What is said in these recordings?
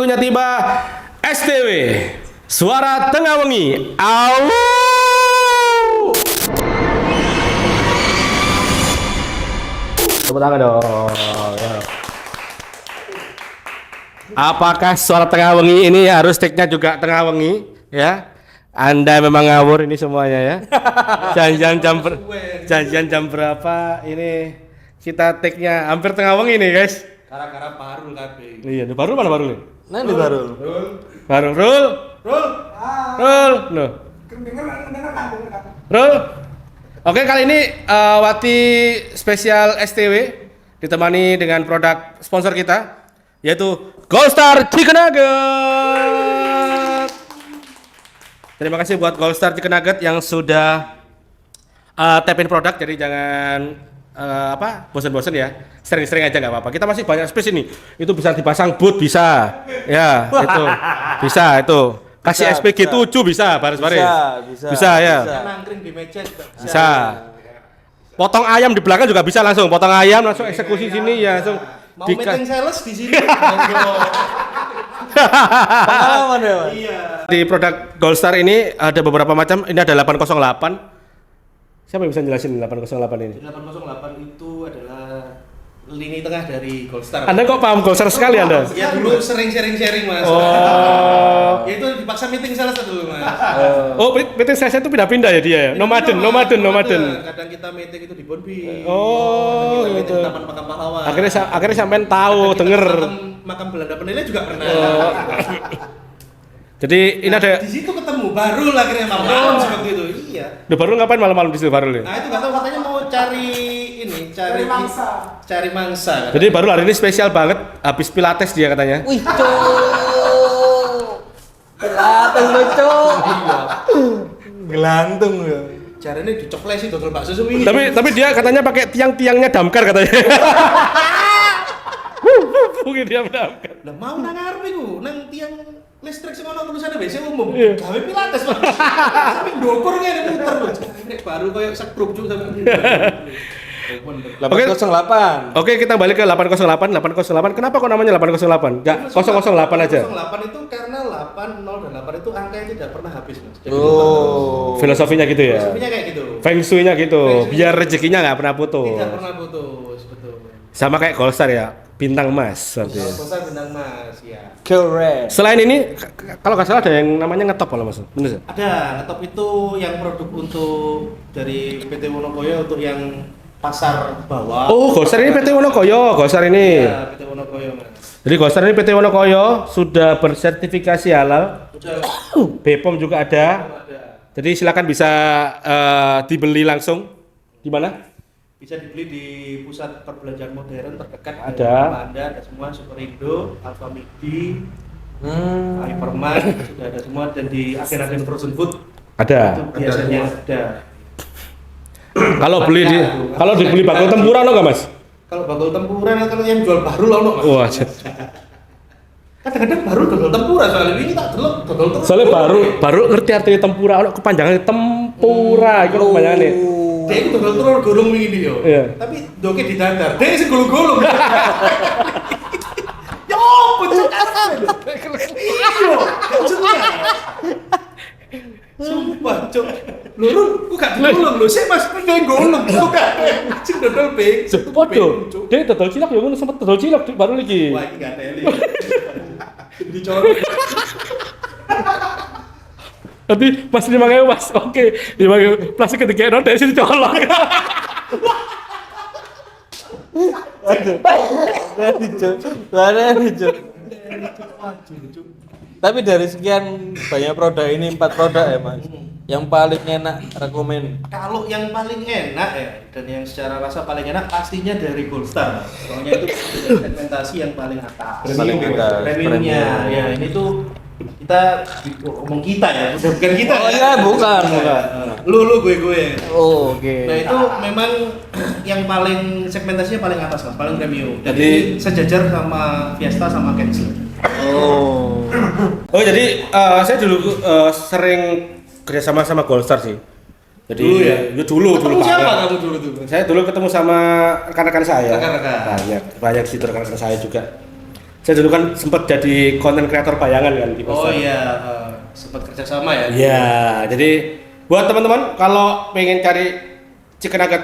waktunya tiba. STW, Suara Tengah Wengi. Au. Tepuk tangan dong. Ya. Apakah Suara Tengah Wengi ini harus take-nya juga tengah wengi? Ya. Anda memang ngawur ini semuanya ya. Janjian jam berapa ini kita take-nya hampir tengah wengi nih, guys. Gara-gara Barul kabeh. Iya, Barul mana Barul? Nanti Barul. Barul, Rul. No. Rul. Oke, kali ini Wati spesial STW ditemani dengan produk sponsor kita yaitu Goldstar Chicken Nugget. Terima kasih buat Goldstar Chicken Nugget yang sudah tap-in produk, jadi jangan bosan-bosan ya, sering-sering aja nggak apa-apa. Kita masih banyak space ini, itu bisa dipasang boot bisa, ya itu bisa itu. Kasih Bisa, SPG 7 bisa, baris-baris. Bisa ya. Bisa nangkring di meja juga Bisa. Potong ayam di belakang juga bisa langsung. Potong ayam langsung eksekusi sini ya langsung. Mau meeting sales di sini. Pengalaman ya, Mas? Iya. Di produk Goldstar ini ada beberapa macam. Ini ada 808. Siapa yang bisa jelasin 808 ini? 808 itu adalah lini tengah dari Goldstar. Anda kok paham Goldstar sekali Anda? Ya dulu sering sharing-sharing Mas. Oh. Ya itu dipaksa meeting sales dulu Mas. Oh, meeting saya itu pindah-pindah ya dia ya. Nomaden. Kadang kita meeting itu di Bonbi. Oh, kadang kita meeting gitu. di Taman Makam Pahlawan. Akhirnya sampean tahu, Kadang kita denger. Makam Belanda Penilai juga pernah. Jadi ini ada Di situ ketemu baru akhirnya malam seperti itu. Iya. Udah baru ngapain malam-malam di situ baru nih? Nah itu nggak tahu katanya mau cari mangsa. Cari mangsa. Jadi baru hari ini spesial banget habis pilates dia katanya. Wih, cuk. Pilates lo, cuk. Gelantung ya. Caranya dicoklesi dodol bakso sumi. Tapi dia katanya pakai tiang-tiangnya damkar katanya. Mungkin dia damkar. Lah mau nang ngarep iku, nang tiang listrik sing ono tulisannya WC umum. Iya. Gawe pilates, Mas. Sampai ndokur ngene muter lho. Nek baru koyo sekrup juk sampe. 808. Oke, kita balik ke 808. Kenapa kok namanya 808? Enggak 008 aja. 08 itu karena 8, 0 dan 8 itu angka yang tidak pernah habis, Mas. Jadi Oh. Filosofinya gitu ya. filosofinya kayak gitu. Feng Shui-nya gitu. Feng Shui. Biar rezekinya nggak pernah putus. Tidak pernah putus, betul. Sama kayak Goldstar ya, bintang emas seperti itu. Besar bintang Mas, ya. Keren. Selain ini, kalau nggak salah ada yang namanya ngetop kalau mas, bener sih? Ada, ngetop itu yang produk untuk dari PT Wonokoyo untuk yang pasar bawah. Oh, Goldstar ini PT Wonokoyo, Goldstar ini. Ya, PT Wonokoyo, Mas. Jadi Goldstar ini PT Wonokoyo sudah bersertifikasi halal. Udah BPOM juga ada. ada. Jadi silakan bisa dibeli langsung. Di mana? Bisa dibeli di pusat perbelanjaan modern terdekat. Ada. Ada semua Superindo, Alfamidi, Hypermart, sudah ada semua, dan di agen-agen frozen food Ada. itu biasanya ada. Kalau dibeli bakul tempura lo nggak mas? Kalau bakul tempura, kalau yang jual baru loh, Mas. Wah, Kadang-kadang baru dodol tempura, soalnya ini tak delok dodol terus. soalnya baru ngerti artinya tempura, ono kepanjangan tempura, itu kepanjangannya. Dia itu dodol terus gulung ini yo. Iya. Tapi doke di dadar. Dia sing gulung-gulung. Yo, pucuk asal. Iya, jelas. Sumpah, cuk. Lurun, ku gak digulung lho. Sik Mas, dia gulung. Ku gak. Sing dodol ping. Waduh, dia dodol cilok ya, ngono sempet dodol cilok baru lagi. Wah, iki gak teli. Dicolok. Tapi mas 5.000 mas, oke 5.000 plastik ketiga non dari sini colok. Dari Cuk. Tapi dari sekian banyak produk ini 4 produk ya Mas. Yang paling enak rekomen. Kalau yang paling enak ya, dan yang secara rasa paling enak pastinya dari Goldstar. Soalnya itu segmentasi yang paling atas. Paling atas, Premiumnya. premium. Ya, ini tuh kita ngomong kita ya, bukan kita. Oh iya, bukan. Lu gue. Oh, oke. Nah, itu memang yang paling segmentasinya paling atas Mas, paling premium. Jadi- Jadi sejajar sama Fiesta sama Kenzo. Oh. Oh jadi saya dulu sering kerjasama sama Goldstar sih. Jadi Dulu ya? dulu Ketemu banget. siapa kamu dulu tuh? Saya dulu ketemu sama rekan-rekan saya. Rekan-rekan. Banyak sih rekan-rekan saya juga. Saya dulu kan sempat jadi konten kreator bayangan kan di Oh Goldstar. iya, sempat kerjasama ya. Iya, jadi buat teman-teman kalau pengen cari chicken nugget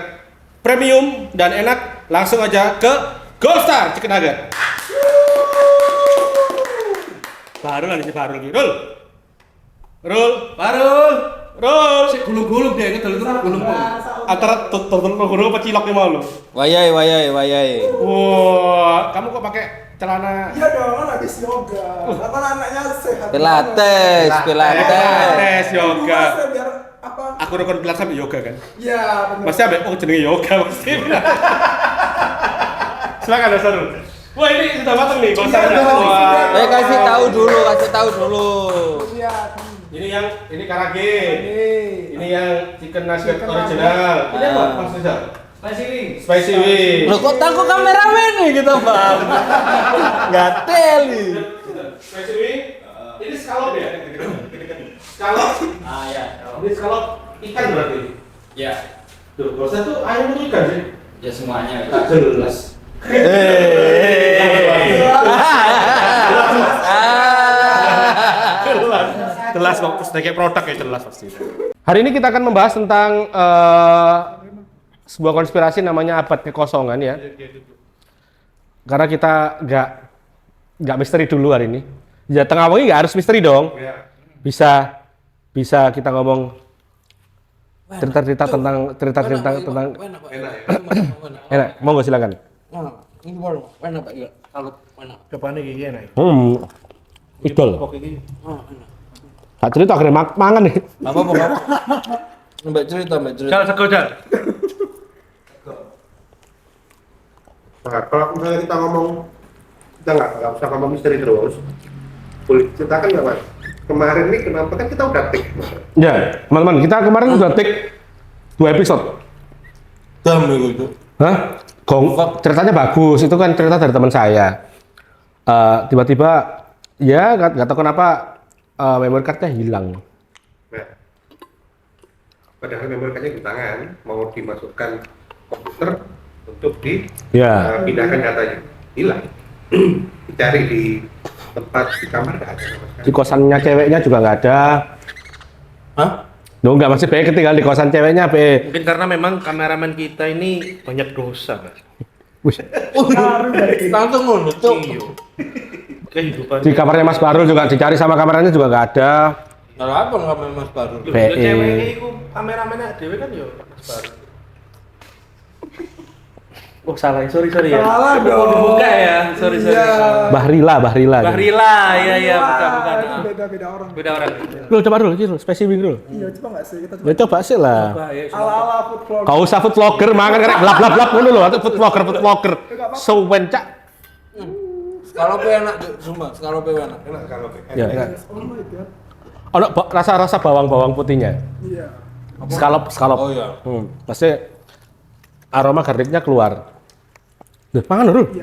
premium dan enak, langsung aja ke Goldstar Chicken Nugget. Baru lagi. Rul. Si gulung-gulung dia itu gulung-gulung. Antara tutul apa ciloknya mau lu? Wayai. Wah, kamu kok pakai celana Iya dong, kan habis yoga. Kan anaknya sehat. Pilates. Pilates yoga? Mas, biar apa? Aku rukun Pilates sampai yoga kan? Iya, benar. Pasti ambek jenenge yoga pasti. Silakan Mas Sarul. Wah, ini sudah matang nih Goldstarnya. Iya, Wah. Kasih tahu dulu. Iya. Ini karage. Ini yang chicken nugget original. Ini apa? Mas Rizal? Spicy wing. Loh kok tangkap kameramen nih gitu bang? Gatel nih. Spicy wing. Ini scallop ya? Scallop. Ya. Ini scallop ikan berarti. Ya. Tuh, Goldstar tuh ayam itu ikan sih. Ya semuanya. Tak jelas. Jelas kok sebagai produk ya jelas pasti. Hari ini kita akan membahas tentang sebuah konspirasi namanya abad kekosongan ya. Karena kita nggak misteri dulu hari ini. Ya tengah wengi nggak harus misteri dong. Bisa kita ngomong cerita-cerita tentang enak. Monggo silakan. Ini baru, enak pak ya. Kalau enak. Depannya gigi enak. Idol. Pok iki. Tak cerita akhirnya mangan nih. Apa? Mbak cerita. Jal sego jal. Nah, kalau misalnya kita ngomong, kita nggak usah ngomong misteri terus. Boleh ceritakan nggak Mas? Kemarin nih kenapa kan kita udah take, Mas? Ya, teman-teman, kita kemarin udah take 2 episode. Dam itu. Hah? Ceritanya bagus, itu kan cerita dari teman saya. Tiba-tiba, ya nggak tahu kenapa memory cardnya hilang. Nah, padahal memory cardnya di tangan, mau dimasukkan komputer untuk dipindahkan datanya, hilang. Dicari di tempat di kamar nggak ada sama sekali. Di kosannya ceweknya juga nggak ada. Hah? Loh, nggak masih baik ketinggal di kosan ceweknya, Be. Mungkin karena memang kameramen kita ini banyak dosa, Mas. Wih, Langsung ngono tuh. Kehidupan. di kamarnya Mas Barul juga dicari sama kameranya juga nggak ada. Kalau apa nggak Mas Baru? Loh, BE. ceweknya itu kameramennya dewe kan yo Mas Baru. Oh salah, sorry ya. Salah Mau dong. dibuka ya, sorry. Iya. Bahrila. Bahrila, iya bukan. Itu beda orang. Beda orang. Lu coba dulu, spesies dulu. Iya, coba nggak sih kita coba. Ya coba sih lah. Ala-ala food vlog. Kau usah food vlogger, mangan karek blak ngono lho, atau food vlogger. Suwen cak. Kalau enak, sumpah. Kalau enak. Enak kalau Ya. Oh my god. Ono rasa bawang putihnya. Iya. Scallop. Oh iya. Pasti aroma garlicnya keluar. Duh, mangan lho. Iya.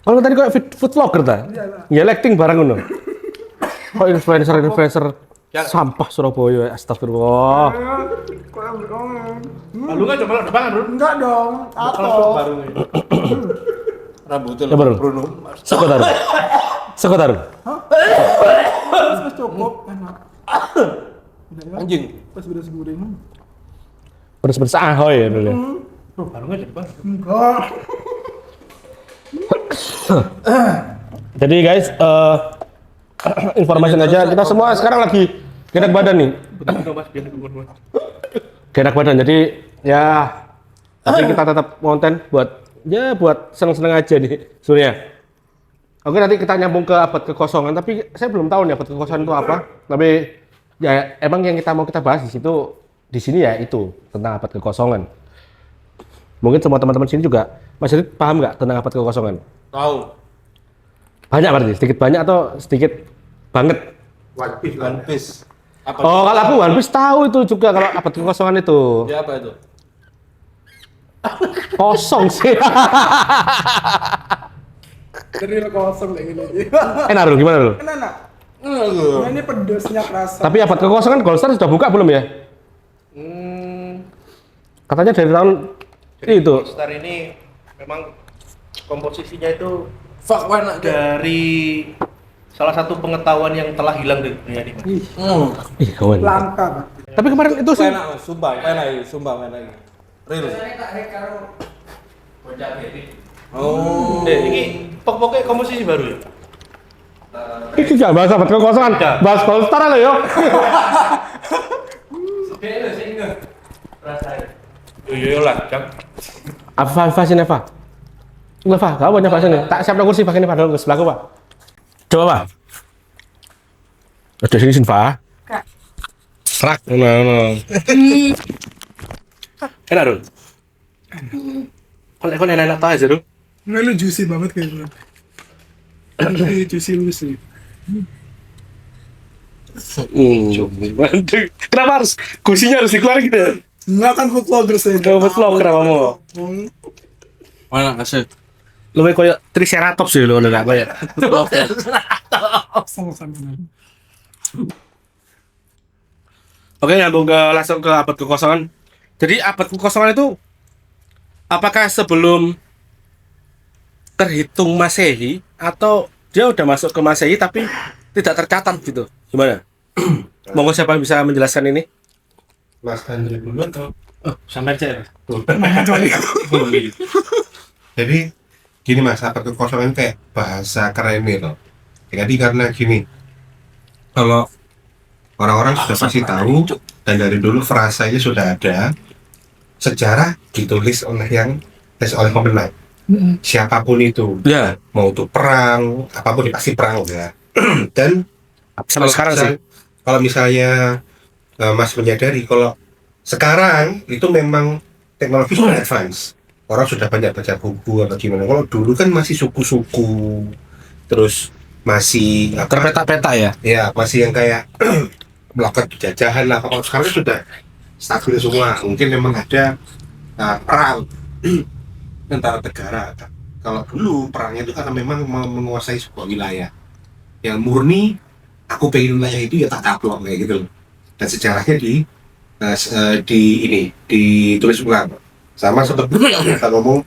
Kalau tadi kok food vlogger ta? Ya acting barang ngono. Kok influencer sampah Surabaya, astagfirullah. Kok yang berkongen? Lu nggak coba depan kan, Bro? Enggak dong. Kalau Atau baru. Rambutnya Ya, Bro. Bruno. Sekotar. Mas cukup enak. Udah ya. Anjing. Pas beres goreng. Beres-beres ahoy ya dulu. Bro, baru nggak depan. Enggak. Jadi guys, informasi aja kita semua sekarang lagi gak enak badan nih. Mas, biar aku Mas. Gak enak badan. Jadi ya tapi kita tetap konten buat seneng-seneng aja nih sebenarnya. Oke, nanti kita nyambung ke abad kekosongan, tapi saya belum tahu nih abad kekosongan itu apa. Tapi ya emang yang kita bahas di sini ya itu tentang abad kekosongan. Mungkin semua teman-teman sini juga masih paham nggak tentang abad kekosongan? Tahu. Banyak berarti, sedikit banyak atau sedikit banget? One Piece lah. One Piece. Apa? Oh, kalau aku One Piece tahu itu juga kalau abad kekosongan itu. Ya apa itu? Kosong sih. Dari kosong kayak gini. Enak Rul, gimana Rul? Enak. Enggak. Nah, ini pedesnya kerasa. Tapi abad kekosongan Goldstar sudah buka belum ya? Katanya dari tahun itu. Star ini memang komposisinya itu Fuck enak deh. dari salah satu pengetahuan yang telah hilang dari dunia ini, Mas. Ih, kawan. Langka, Pak. Tapi kemarin itu sih Enak, Mas. Sumpah, enak. Real. Oh. Ini pokoknya komposisi baru ya. ini jangan bahas abad kekosongan, bahas Golstar lo yo. Iya lah, Cak. Apa sih Neva? Neva, kau banyak bahasa nih. Tak siap kursi pakai Neva dulu sebelah Pak. Coba Pak. Ada sini Neva. Kak. Rak, no. Enak dulu. Kalau enak tahu aja dulu. Nggak, lu juicy banget kayaknya. Juicy. Kenapa harus kursinya harus dikeluarin gitu? Nggak kan food vlogger saya. Kau betul kenapa mau? Mana kasih? Lu kayak Triceratops sih lu enggak kayak. Sama-sama. Oke, nyambung ke langsung ke abad kekosongan. Jadi abad kekosongan itu apakah sebelum terhitung Masehi atau dia udah masuk ke Masehi tapi tidak tercatat gitu? Gimana? Monggo siapa yang bisa menjelaskan ini? Mas Andre dulu atau Sampai aja. jadi gini Mas, abad kekosongan kayak bahasa keren nih loh. Jadi karena gini, kalau orang-orang sudah pasti tahu dan dari dulu frasanya sudah ada, sejarah ditulis oleh pemenang. Siapapun itu, Ya, mau itu perang, apapun pasti perang ya. Dan sampai sekarang sih. kalau misalnya Mas menyadari kalau sekarang itu memang teknologi sudah advance, orang sudah banyak baca buku atau gimana. Kalau dulu kan masih suku-suku, terus masih Terpeta-peta ya. ya masih yang kayak melakukan penjajahan lah. Kalau sekarang sudah stabil semua, mungkin memang ada perang antara negara. Kalau dulu perangnya itu karena memang menguasai sebuah wilayah yang murni, aku pengen wilayah itu ya tak takluk kayak gitu loh. Dan sejarahnya ditulis ulang. Sama seperti kita ngomong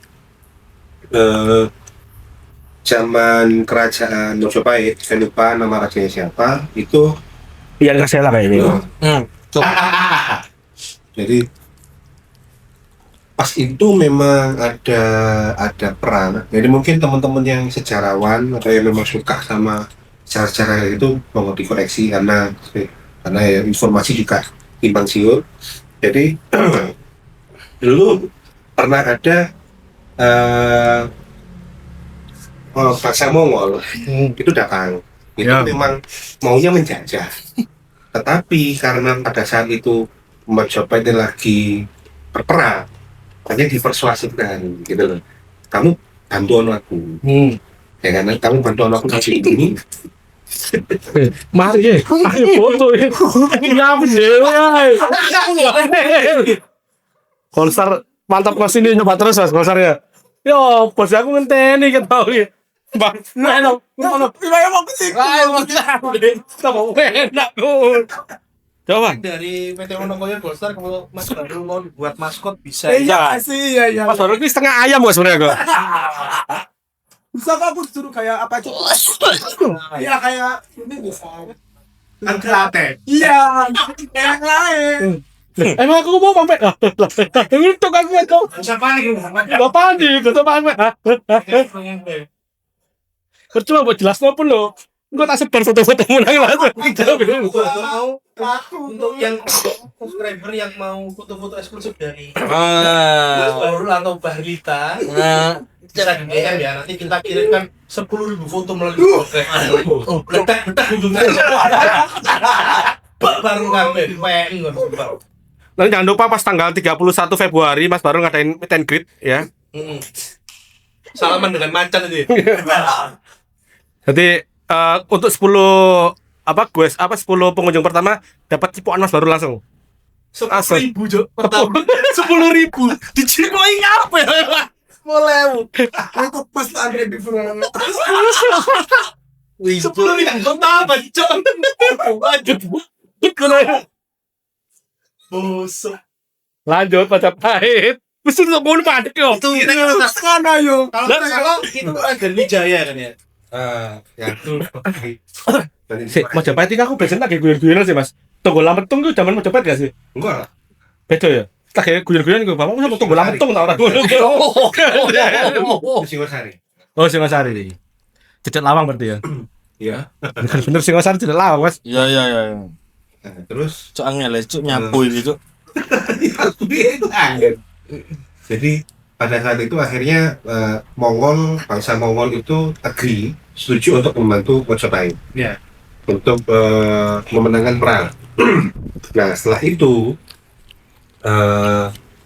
zaman kerajaan Majapahit, saya lupa nama rajanya siapa, itu Iya kasih lah kayak ini. jadi pas itu memang ada perang. Jadi mungkin teman-teman yang sejarawan atau yang memang suka sama sejarah-sejarah itu mau dikoreksi karena ya, informasi juga timbang siur. Jadi dulu pernah ada bangsa Mongol itu datang. Itu Ya. memang maunya menjajah. Tetapi karena pada saat itu Majapahit lagi berperang, hanya dipersuasifkan gitu loh. Kamu bantu aku. Ya kan, kamu bantu aku kasih ini. Mari, ayo foto ya. Ngapa dewe ya? Golstar mantap ke sini nyoba terus Mas Golstar ya. Yo, bos aku ngenteni ketahu ya. Bang, enak. Gimana mau kesini? Sama enak tuh. Coba. Dari PT Wonokoyo Golstar, kalau Mas baru mau buat maskot bisa. Iya sih, iya. Mas baru ini setengah ayam Mas sebenarnya kok. Bisa kok aku suruh kayak apa aja? Iya kayak ini bisa. Angklate. Iya, yang lain. Emang aku mau pamit. Itu kan aku. Siapa nih? Gak panik, gak pamit. Percuma buat jelas apa lo. Gue tak sebar foto-foto menang langsung. Mau untuk yang subscriber yang mau foto-foto eksklusif dari Ah. Bahrul atau Bahrlita, Nah, bisa di DM ya. Nanti kita kirimkan 10.000 foto melalui podcast. Letak ujungnya. Baru ngambil pengen nggak. Nanti jangan lupa pas tanggal 31 Februari Mas baru ngadain meet and greet ya. Salaman dengan macan aja. Jadi untuk 10 10 pengunjung pertama dapat cipokan Mas baru langsung. 10.000 Jo. Pertama 10.000. Dicipoi apa ya? Mulai. Aku pas Andre before. 10.000 pertama, Cok. Lanjut. Busuk. Lanjut Majapahit. Mesti untuk ngono padek yo. Itu Mana yo? kalau itu ada Wijaya kan ya. Ya itu. Sik, Majapahit iki aku biasanya lagi guyon-guyonan sih, Mas. Tunggu Lametung ku zaman Majapahit gak sih? Enggak lah. Beda ya? Lagi guyon-guyonan iku, Bapak sama Tunggu Lametung ta ora ngono. Itu Singosari. Oh, Singosari. Cecet lawang berarti ya. Iya. Bener Singosari cecet lawang, Mas. Iya. Nah, terus Cuk angel ya, cuk nyapu ini cuk. jadi pada saat itu akhirnya Mongol, bangsa Mongol itu agree, setuju untuk membantu Majapahit. Iya. Untuk memenangkan perang. Nah setelah itu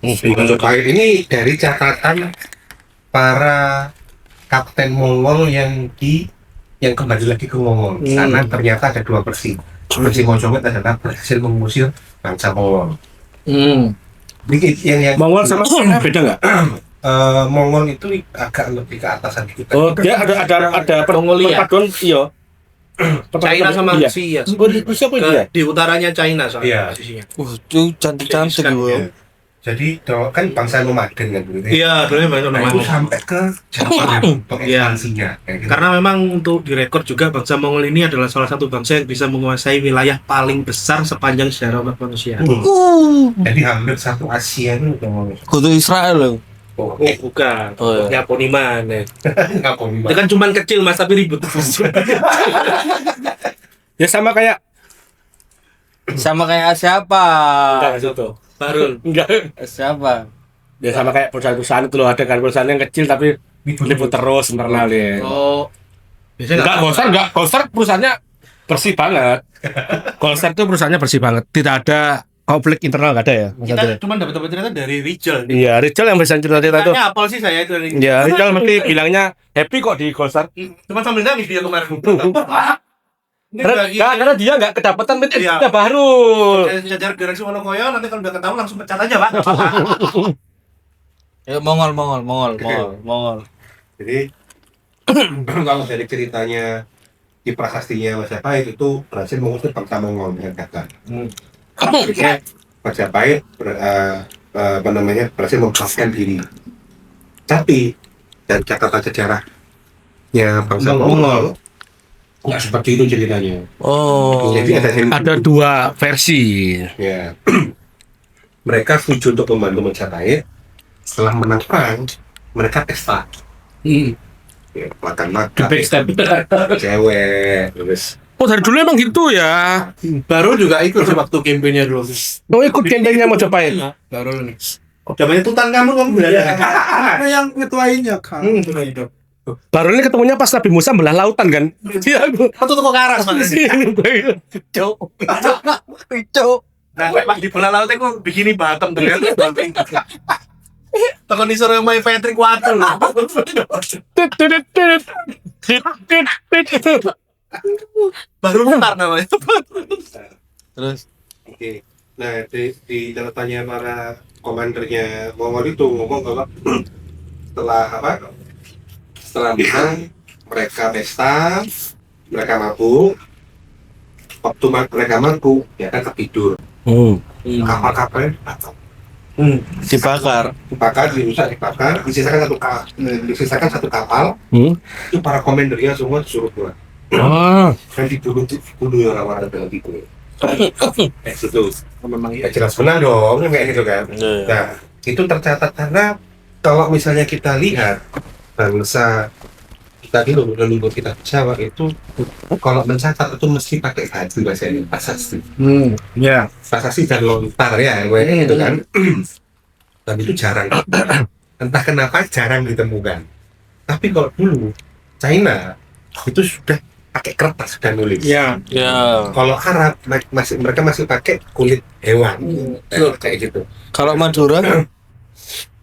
Majapahit ini dari catatan para kapten Mongol yang kembali lagi ke Mongol, karena ternyata ada 2 versi. Versi Majapahit adalah berhasil mengusir bangsa Mongol. Ini yang Mongol sama beda enggak? Mongol itu agak lebih ke atasan kita. Oh, dia ada perpaduan iya. China sama Iya. Rusia. Rusia apa dia? Di utaranya China soalnya Iya. posisinya. Cuk cantik-cantik Ya. gue. Jadi kan bangsa nomaden kan dulu. Iya, dulu memang Nah, itu sampai ke Jepang untuk Iya. ekspansinya. Kayak gitu. Karena memang untuk direkod juga bangsa Mongol ini adalah salah satu bangsa yang bisa menguasai wilayah paling besar sepanjang sejarah umat manusia. Jadi hampir satu Asia itu udah Mongol. Kudu Israel loh. Oh, Bukan. Oh, iya. Yaponi mana? nggak mau Itu kan cuman kecil Mas tapi ribut. Ya sama kayak Sama kayak siapa? itu. Barul. Enggak. Siapa? Ya sama kayak perusahaan-perusahaan itu loh, ada kan perusahaan yang kecil tapi liput terus internal ya. Oh. Biasanya Enggak, Goldstar perusahaannya bersih banget. Goldstar itu perusahaannya bersih banget. Tidak ada konflik internal, nggak ada ya? kita cuma dapat cerita dari Rijal. Iya, Rizal yang bisa cerita-cerita itu. Tanya apel sih saya itu dari. Iya, Rizal mesti bilangnya happy kok di Goldstar. Cuma sambil nangis dia kemarin. Ini Karena dia nggak kedapatan Iya. media baru. jajar direksi Wonokoyo nanti kalau udah ketahuan langsung pecat aja Pak. Ya Mongol. Jadi kalau dari ceritanya di prasastinya Majapahit itu berhasil mengusir bangsa Mongol dengan gagal. Akhirnya Majapahit berhasil membebaskan diri. Tapi dari catatan sejarahnya bangsa Mongol nggak seperti itu ceritanya. Oh. Jadi Ada 2 versi. ya mereka setuju untuk membantu Majapahit. Setelah menang perang, mereka pesta. Ya, makan-makan, Backstab. cewek, terus Oh, dari dulu emang gitu ya. Baru juga ikut sih waktu kampanye dulu. Oh, ikut campaignnya Majapahit. Baru nih. Zamannya Tutankhamun kamu berada. Ada yang ngetuainya kan. Itu. Baru ini ketemunya pas Nabi Musa belah lautan kan? Iya, Satu toko karas Mas. Cuk. Nah, pas di bola laut aku bikini bottom tuh kan. Takon disuruh main Patrick Water loh. Baru ntar namanya. Terus oke. Nah, di catatannya para komandernya Mongol itu ngomong bahwa setelah menang mereka pesta, mereka mabuk. Waktu mereka mabuk, ya kan tidur. Kapal-kapalnya dibakar. dibakar, disisakan satu kapal. Itu para komandernya semua disuruh keluar. Dan dibunuh orang-orang dengan itu. Itu Memang ya jelas benar dong, kayak gitu kan. Iya. Nah, itu tercatat karena kalau misalnya kita lihat bangsa kita di leluhur kita Jawa itu kalau mencatat itu mesti pakai baju bahasanya prasasti. Ya. Prasasti dan lontar ya, itu kan. Dan itu jarang. Entah kenapa jarang ditemukan. Tapi kalau dulu China itu sudah pakai kertas sudah nulis. ya. Ya. Kalau Arab mereka masih pakai kulit hewan. Kayak gitu. Kalau Madura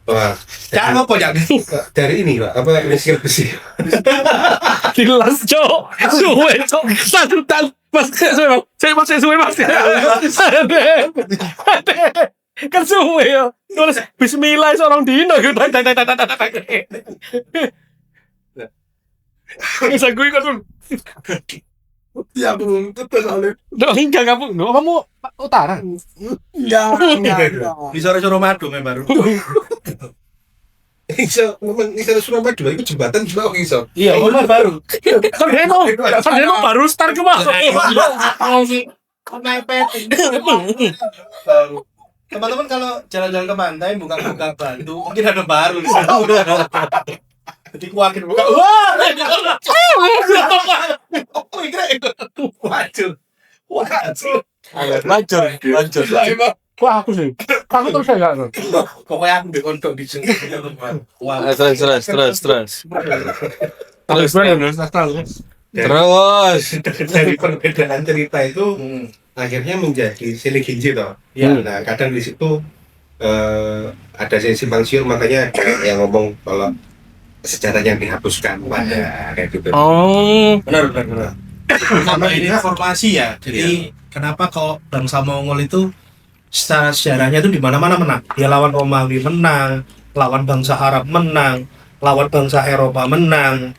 Wah, Jangan apa jangan. dari ini Pak, apa mesin besi. Dilas, Cok. Suwe, Cok. Satu tal. Mas, suwe, Mas. Kan suwe ya. Tulis bismillah seorang dino gitu. Bisa gue kan. Ya belum tentu kali. Enggak kamu. Kamu utara. Ya. Disuruh-suruh madu baru. Iso, memang iso Surabaya itu jembatan juga kok iso. Iya, rumah baru. Kan dia mau baru start ke masuk. Mepet. Baru. Teman-teman kalau jalan-jalan ke pantai buka-buka batu, mungkin ada baru di sana. Jadi kuakin buka. Wah! Waduh. Waduh. Lanjut. Wah, aku sih. Aku terus enggak. Pokoknya aku dikontok di sini. Wah. Terus. Terus dari perbedaan cerita itu akhirnya menjadi silih ginji toh. Ya. Nah kadang di situ ada yang simpang siur, makanya ada yang ngomong kalau sejarahnya dihapuskan pada kayak gitu. Oh. Benar. Sama ini informasi ya. Jadi kenapa kalau bangsa Mongol itu secara sejarahnya itu di mana-mana menang. Dia lawan Romawi menang, lawan bangsa Arab menang, lawan bangsa Eropa menang,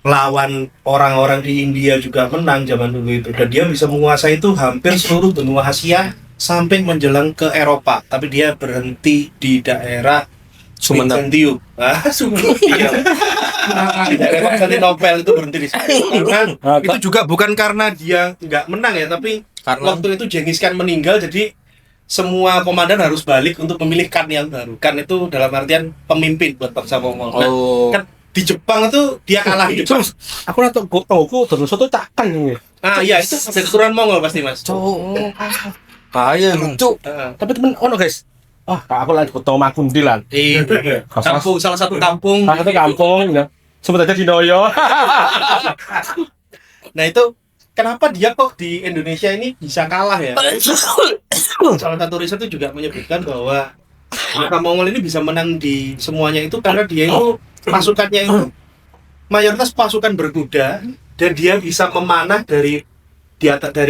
lawan orang-orang di India juga menang zaman dulu itu. Dan dia bisa menguasai itu hampir seluruh benua Asia sampai menjelang ke Eropa. Tapi dia berhenti di daerah Sumenep. Bizantium. Sumenep. Iya. Di daerah Konstantinopel itu berhenti di sana. Karena itu juga bukan karena dia nggak menang ya, tapi Karena waktu itu Genghis Khan meninggal, jadi semua komandan harus balik untuk memilih Khan yang baru. Khan itu dalam artian pemimpin buat bangsa Mongol. Nah, kan di Jepang itu dia kalah di Jepang. Aku rata tahu terus itu cakan ini. Iya itu dari keturunan Mongol pasti mas. kaya lucu. Tapi temen ono guys. Aku lagi ketemu Makundilan. Iya. Kampung, salah satu kampung. Aku kampung ya. Sebut aja di Noyo. Nah itu kenapa dia kok di Indonesia ini bisa kalah ya? Salah satu riset itu juga menyebutkan bahwa bangsa Mongol ini bisa menang di semuanya itu karena dia itu pasukannya itu mayoritas pasukan berkuda dan dia bisa memanah dari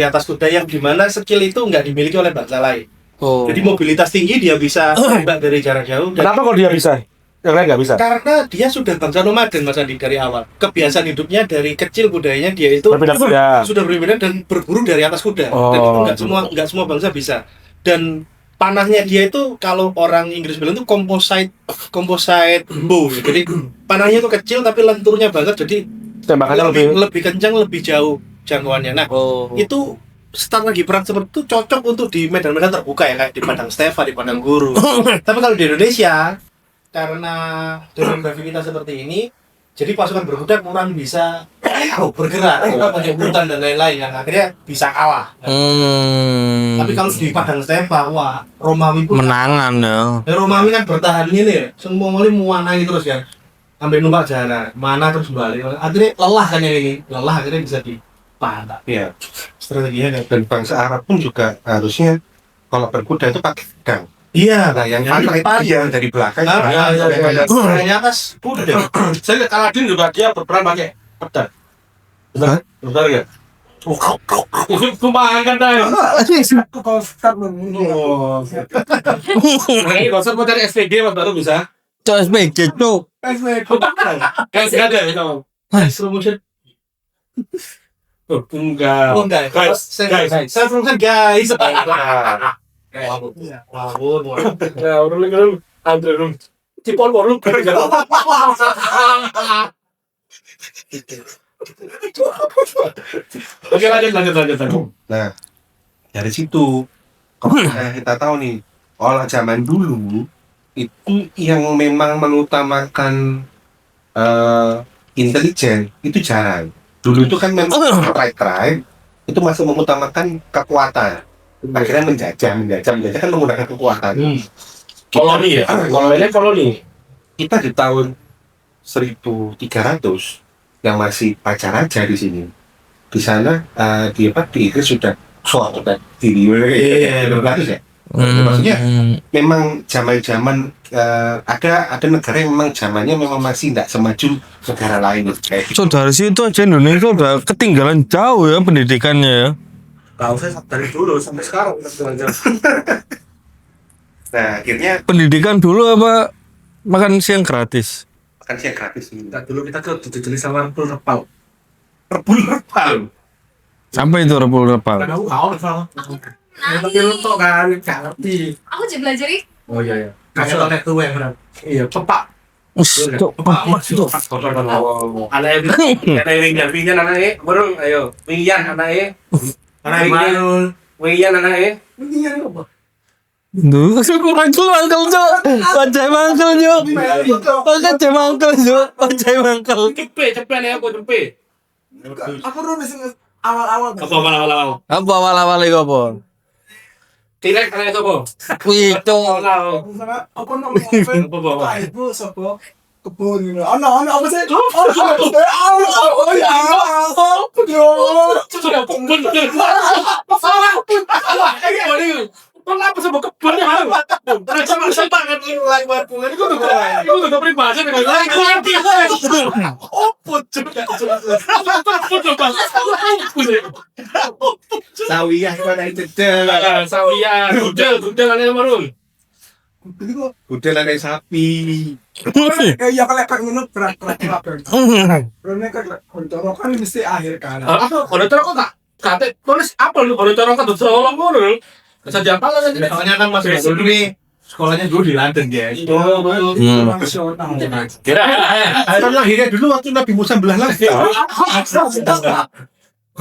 atas kuda yang dimana skill itu nggak dimiliki oleh bangsa lain. Oh. Jadi mobilitas tinggi, dia bisa tembak dari jarak jauh. Dan Kenapa kok dia bisa? Yang lain nggak bisa. karena dia sudah bangsa nomaden Mas Andi dari awal. Kebiasaan hidupnya dari kecil budayanya dia itu Berbeda-beda. sudah berbeda dan berburu dari atas kuda. Dan itu nggak semua bangsa bisa. Dan panahnya dia itu kalau orang Inggris bilang itu composite bow. Jadi panahnya itu kecil tapi lenturnya banget, jadi Tembakannya lebih kencang, lebih jauh jangkauannya. Nah, itu strategi perang seperti itu cocok untuk di medan-medan terbuka ya, kayak di Padang Steva, di Padang Guru. Tapi kalau di Indonesia, karena demografi kita seperti ini, jadi pasukan berkuda kurang bisa bergerak, banyak hutan dan lain-lain yang akhirnya bisa kalah. Tapi kalau di Padang Steva, wah, Romawi pun menangan ya. Romawi kan bertahan ini ya, semua Mongoli muanai terus kan, sampai numpak jalan, mana terus balik, akhirnya lelah kan ini, akhirnya bisa dipantak. Iya. Strateginya kan. Dan bangsa Arab pun juga harusnya kalau berkuda itu pakai pedang. Iya, Nah yang pakai dia dari belakang. Hanya atas kuda. Saya lihat Aladin juga dia berperan pakai pedang. Benar ya? Kumahan kan dah. Aku kalau start menunggu. Ini konsep mau cari SVG mas baru bisa. Cok SPG cok. Kan sih ada ya kamu. Slow motion. Enggak. Oh enggak. Guys. Saya promosi guys. Ngawur. Ya udah lu Andre lu. Cipol baru. Oke lanjut. Nah dari situ kalau kita tahu nih, olah zaman dulu itu yang memang mengutamakan intelijen itu jarang. Dulu itu kan memang tribe itu masih mengutamakan kekuatan. Akhirnya menjajah kan menggunakan kekuatan. Koloni ya. Koloni. Kita di tahun 1300 yang masih raja di sini. Di sana di Inggris sudah suatu diri. Ya. Maksudnya memang zaman ada negara yang memang zamannya memang masih tidak semaju negara lain kayak gitu. So dari situ aja Indonesia udah ketinggalan jauh ya pendidikannya ya. Tahu saya dari dulu sampai sekarang Nah akhirnya Pendidikan dulu apa makan siang gratis? makan siang gratis ini. dulu kita tuh dijeli sama repal. Sampai itu repul-repal. Tahu kau sama. Tapi lu tuh kan nggak ngerti. Aku juga belajar Oh iya. Kayak toilet tuh yang benar. Iya, cepak. Anaknya wingian anaknya, burung ayo. Wingian anaknya. Karena Manul. Wingian anaknya. Mendingan apa? Duh, mangkel jo. Ojek mangkel jo. Ojek mangkel jo. Ojek mangkel. Cepet nih aku cepet. Aku udah bisa awal-awal. Apa awal-awal? Apa awal-awal iki apa? Tirek anaknya sopo? Wih, cok. Awal. Aku nongol. Apa? Ibu sopo? Kebun gitu. Ono apa sih? Oh ya. Sudah kumpul. Kenapa sama kebun ya? Terus sama sempat kan lagi buat bunga itu tuh. Itu tuh peribahasa dengan lagi. Opo juga. Sawiyah mana itu? Sawian, gudel aneh marun. Udah ada sapi. Ya kalau kayak ngono berat. Karena kan mesti akhir kan. Apa? Kalau terus kok kate tulis apa lu? Kalau terus kan tuh orang ngono. Saja apa lah kan? Soalnya kan Mas Badul nih sekolahnya dulu di London guys. Kira Kan lahirnya dulu waktu Nabi Musa belah langit.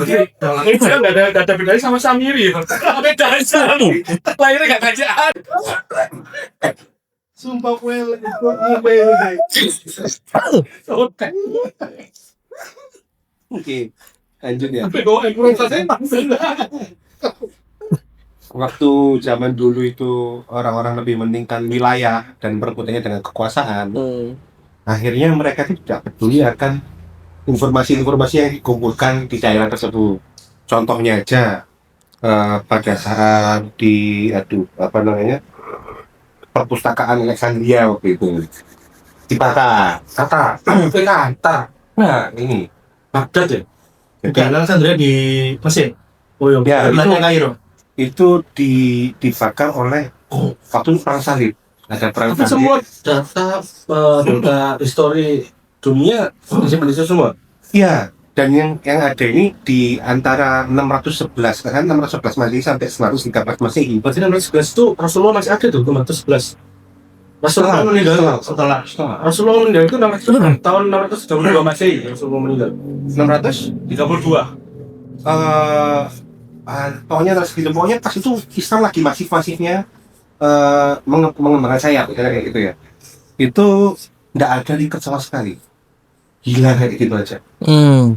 ini saya nggak ada bedanya sama Samiri. Beda aja. Lahirnya nggak kerjaan. Sumpah well. Oke, lanjut ya. Tapi kok improvisasi Waktu zaman dulu itu orang-orang lebih mementingkan wilayah dan berebutannya dengan kekuasaan. Akhirnya mereka tidak peduli akan informasi-informasi yang dikumpulkan di daerah tersebut. Contohnya aja pada saat di perpustakaan Alexandria waktu itu dibakar, kata. Nah ini Baghdad ya? Bukan Alexandria di Mesir. Oh Ya, Belanda Kairo. itu dibakar oleh waktu perang salib. Ada perang Tapi salib. semua data histori dunia disimpan di situ semua. Iya, dan yang ada ini di antara 611 kan 611 Masehi sampai 914 Masehi. Berarti 611 itu Rasulullah masih ada tuh 611. Rasulullah meninggal Setelah. Rasulullah meninggal itu tahun 632 Masehi. Rasulullah meninggal 632. 632. Pokoknya pokoknya pas itu Islam lagi masif-masifnya mengembangkan sayap kayak gitu ya. Itu nggak ada ikat sama sekali. Gila kayak gitu aja.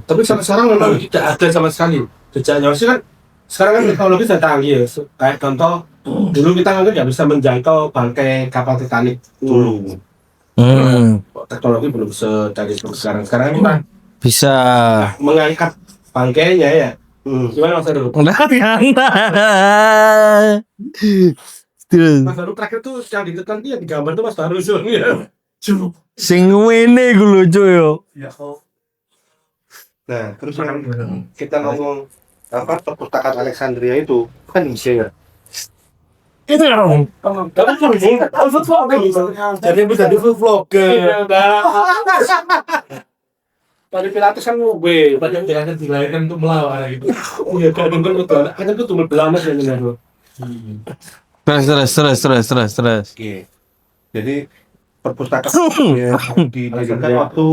Tapi sampai sekarang memang tidak ada sama sekali jejaknya. Maksudnya kan sekarang kan teknologi sudah canggih ya. Kayak contoh dulu kita kan nggak bisa menjangkau bangkai kapal Titanic dulu. Teknologi belum secanggih seperti sekarang. Sekarang kita Bisa. mengangkat bangkainya ya. Gimana Mas Heru? Terus Mas Heru terakhir tuh yang ditekan dia di gambar tuh Mas Heru ya. sing ngene ku lho Cuk yo. Nah, terus yang kita ngomong perpustakaan Alexandria itu kan Indonesia ya. Itu dong. Kamu food vlogger. Jadi bisa di food vlogger. Tadi Pilatus kan gue, padahal dia kan dilahirkan untuk melawan gitu. Iya, kadang kan betul. Kadang tuh tumbuh belamas ya benar. Terus. Oke. Jadi perpustakaan ya, didirikan waktu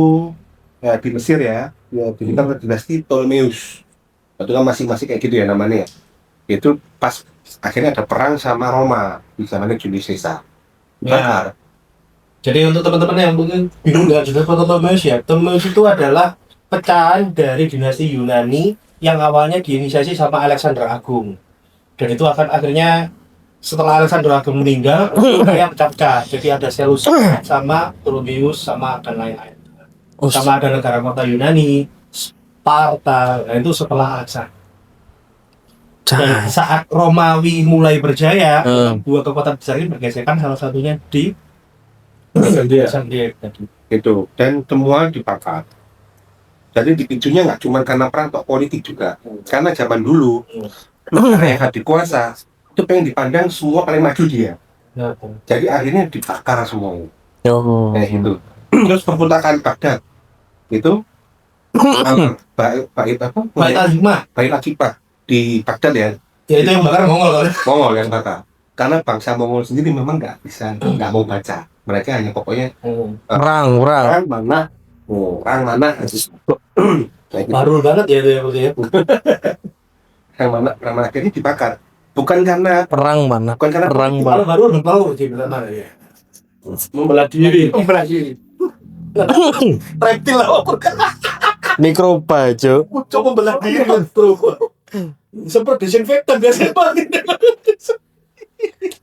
ya di Mesir ya, didirikan oleh dinasti Ptolemeus. Itu kan masih kayak gitu ya namanya ya. Itu pas akhirnya ada perang sama Roma di zamannya Julius Caesar. Ya. Jadi untuk teman-teman yang mungkin bingung dengan jenis Ptolemeus ya, Ptolemeus itu adalah pecahan dari dinasti Yunani yang awalnya diinisiasi sama Alexander Agung. Dan itu akan akhirnya setelah Alexander Agung meninggal, dia pecah-pecah. Jadi ada Seleucus sama Ptolemeus sama dan lain-lain. Sama ada negara kota Yunani, Sparta, nah itu setelah Alexander. Dan saat Romawi mulai berjaya, dua kekuatan besar ini bergesekan, salah satunya di Alexandria tadi. Itu dan semua dibakar. Jadi dipicunya nggak cuma karena perang atau politik juga. Karena zaman dulu negara yang dikuasa itu pengen dipandang semua paling maju dia. Jadi akhirnya dibakar semua. Itu. Terus perpustakaan Baghdad itu bait Al-Hikmah Al-Hikmah di Baghdad ya. ya itu yang bakar Mongol kan? Mongol yang bakar. karena bangsa Mongol sendiri memang nggak mau baca. Mereka hanya pokoknya Perang. orang mana, habis kayak gitu. Baru banget ya itu ya berarti ya. Orang mana akhirnya dibakar. Bukan karena Perang mana? Bukan karena Perang Kalau mana? baru udah tahu sih benar ya. Membelah diri. Reptil lah. Mikroba, Cuk. Coba belah diri bro. Seperti disinfektan biasanya banget.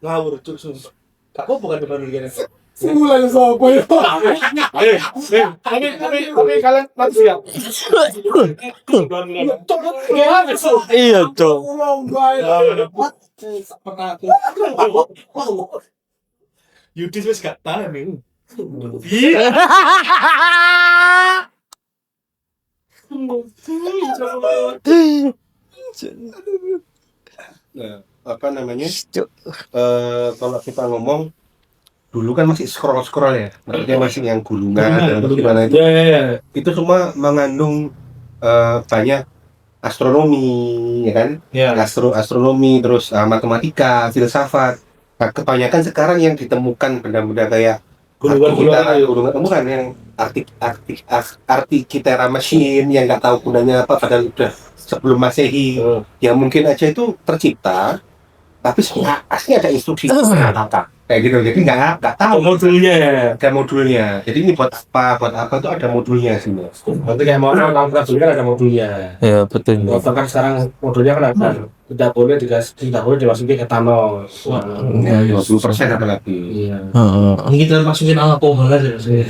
Ngawur cuk sumpah. Gak apa bukan depan begini. Sebulan sopo ya. Oke, kalian mati siap. Iya, Cuk. Yudis wis gak tahan nih. Nah, apa namanya? Kalau kita ngomong dulu kan masih scroll ya, maksudnya masih yang gulungan dan gimana itu. Ya. Itu semua mengandung banyak astronomi, ya kan? Ya. Astronomi, terus matematika, filsafat. Nah, kebanyakan sekarang yang ditemukan benda-benda kayak gulungan bukan yang Artikitera machine yang nggak tahu gunanya apa padahal udah sebelum Masehi. Ya mungkin aja itu tercipta, tapi asli ada instruksi kayak gitu, jadi nggak tahu Modulnya. ada modulnya. Jadi ini buat apa itu ada modulnya sih. Nanti kayak mau kalau dulu kan ada modulnya. Ya, betul. Motor kan sekarang modulnya kan ada. Tidak boleh dimasukin etanol. Ya, 20% apalagi. Iya. Heeh. Ini kita masukin alkohol aja maksudnya.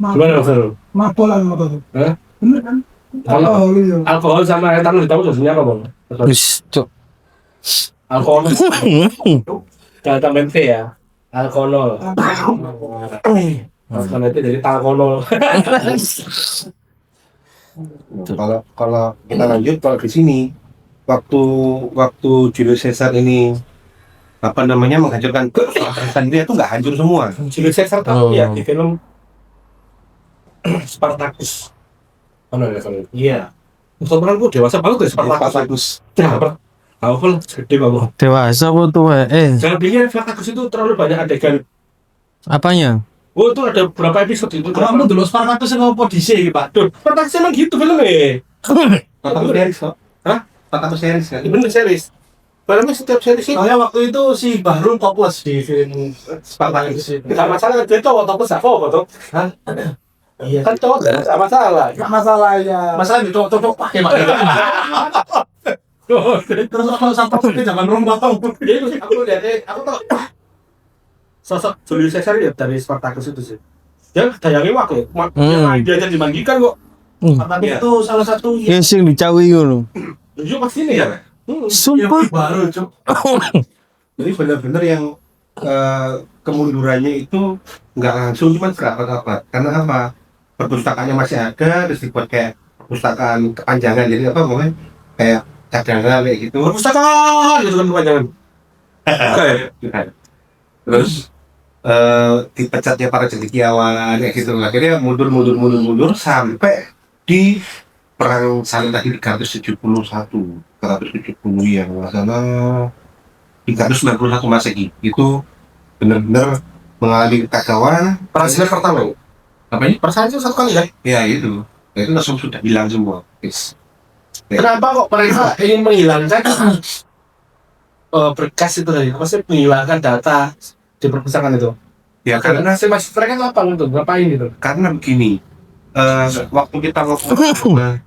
Gimana Mas? Mapolan motor. Hah? Bener kan? Kalau Iya. alkohol sama etanol tahu sebenarnya apa, Bang? Wis, Cuk. Alkohol. Jangan tambahin T ya. Alkohol. Alkohol itu jadi talkonol. Kalau kita lanjut, kalau di sini waktu Julius Caesar ini apa namanya menghancurkan Alexandria itu nggak hancur semua. Julius Caesar tahu ya di film Spartacus. Mana ya kalau? Iya. Sebenarnya gue dewasa banget ya Spartacus. Kenapa? Aku kan gede banget. Dewasa apa tua? Jangan pikir Spartacus itu terlalu banyak adegan. Apanya? Oh itu ada berapa episode itu? Kamu dulu Spartacus yang ngopo dhisik iki, Pak. Duh, Spartacus emang gitu filmnya. Spartacus series kok. Hah? Spartacus series kan? Bener series. Filmnya setiap series itu. Soalnya waktu itu si Bahru topless di film Spartacus. itu. Gak masalah dia cowok atau apa tuh? Hah? Iya. Kan cowok gak masalah. Gak masalahnya. Masalah di cocok pakai Pak. Terus kalau sampai itu jangan rumah tahu. Jadi aku lihatnya, aku tau sosok Julius Caesar ya dari Spartacus itu sih. Dia dayangin waktu, dia aja dimanggikan kok. Tapi itu salah satu Ya sing dicawi ngono. Iya pasti nih ya. Sumpah. baru, Cuk. Jadi benar-benar yang kemundurannya itu nggak langsung cuma berabad-abad. Karena apa? Perpustakaannya masih ada, terus dibuat kayak perpustakaan kepanjangan. Jadi apa ngomongnya kayak cadangan kayak gitu. Perpustakaan gitu kan kepanjangan. Bukan. Terus dipecatnya para cendekiawan kayak gitu. Akhirnya mundur sampai di perang salib tadi 371 yang masalah 391 Masehi itu benar-benar mengalami kekacauan. Perang salib pertama. Apa ini? Perang salib satu kali kan? Ya itu. Ya, itu langsung sudah hilang semua. Yes. Kenapa kok mereka ingin menghilangkan berkas itu tadi? Maksudnya menghilangkan data di perpustakaan itu? Ya karena mereka ngapain itu? Ngapain gitu? karena begini. Waktu kita ngomong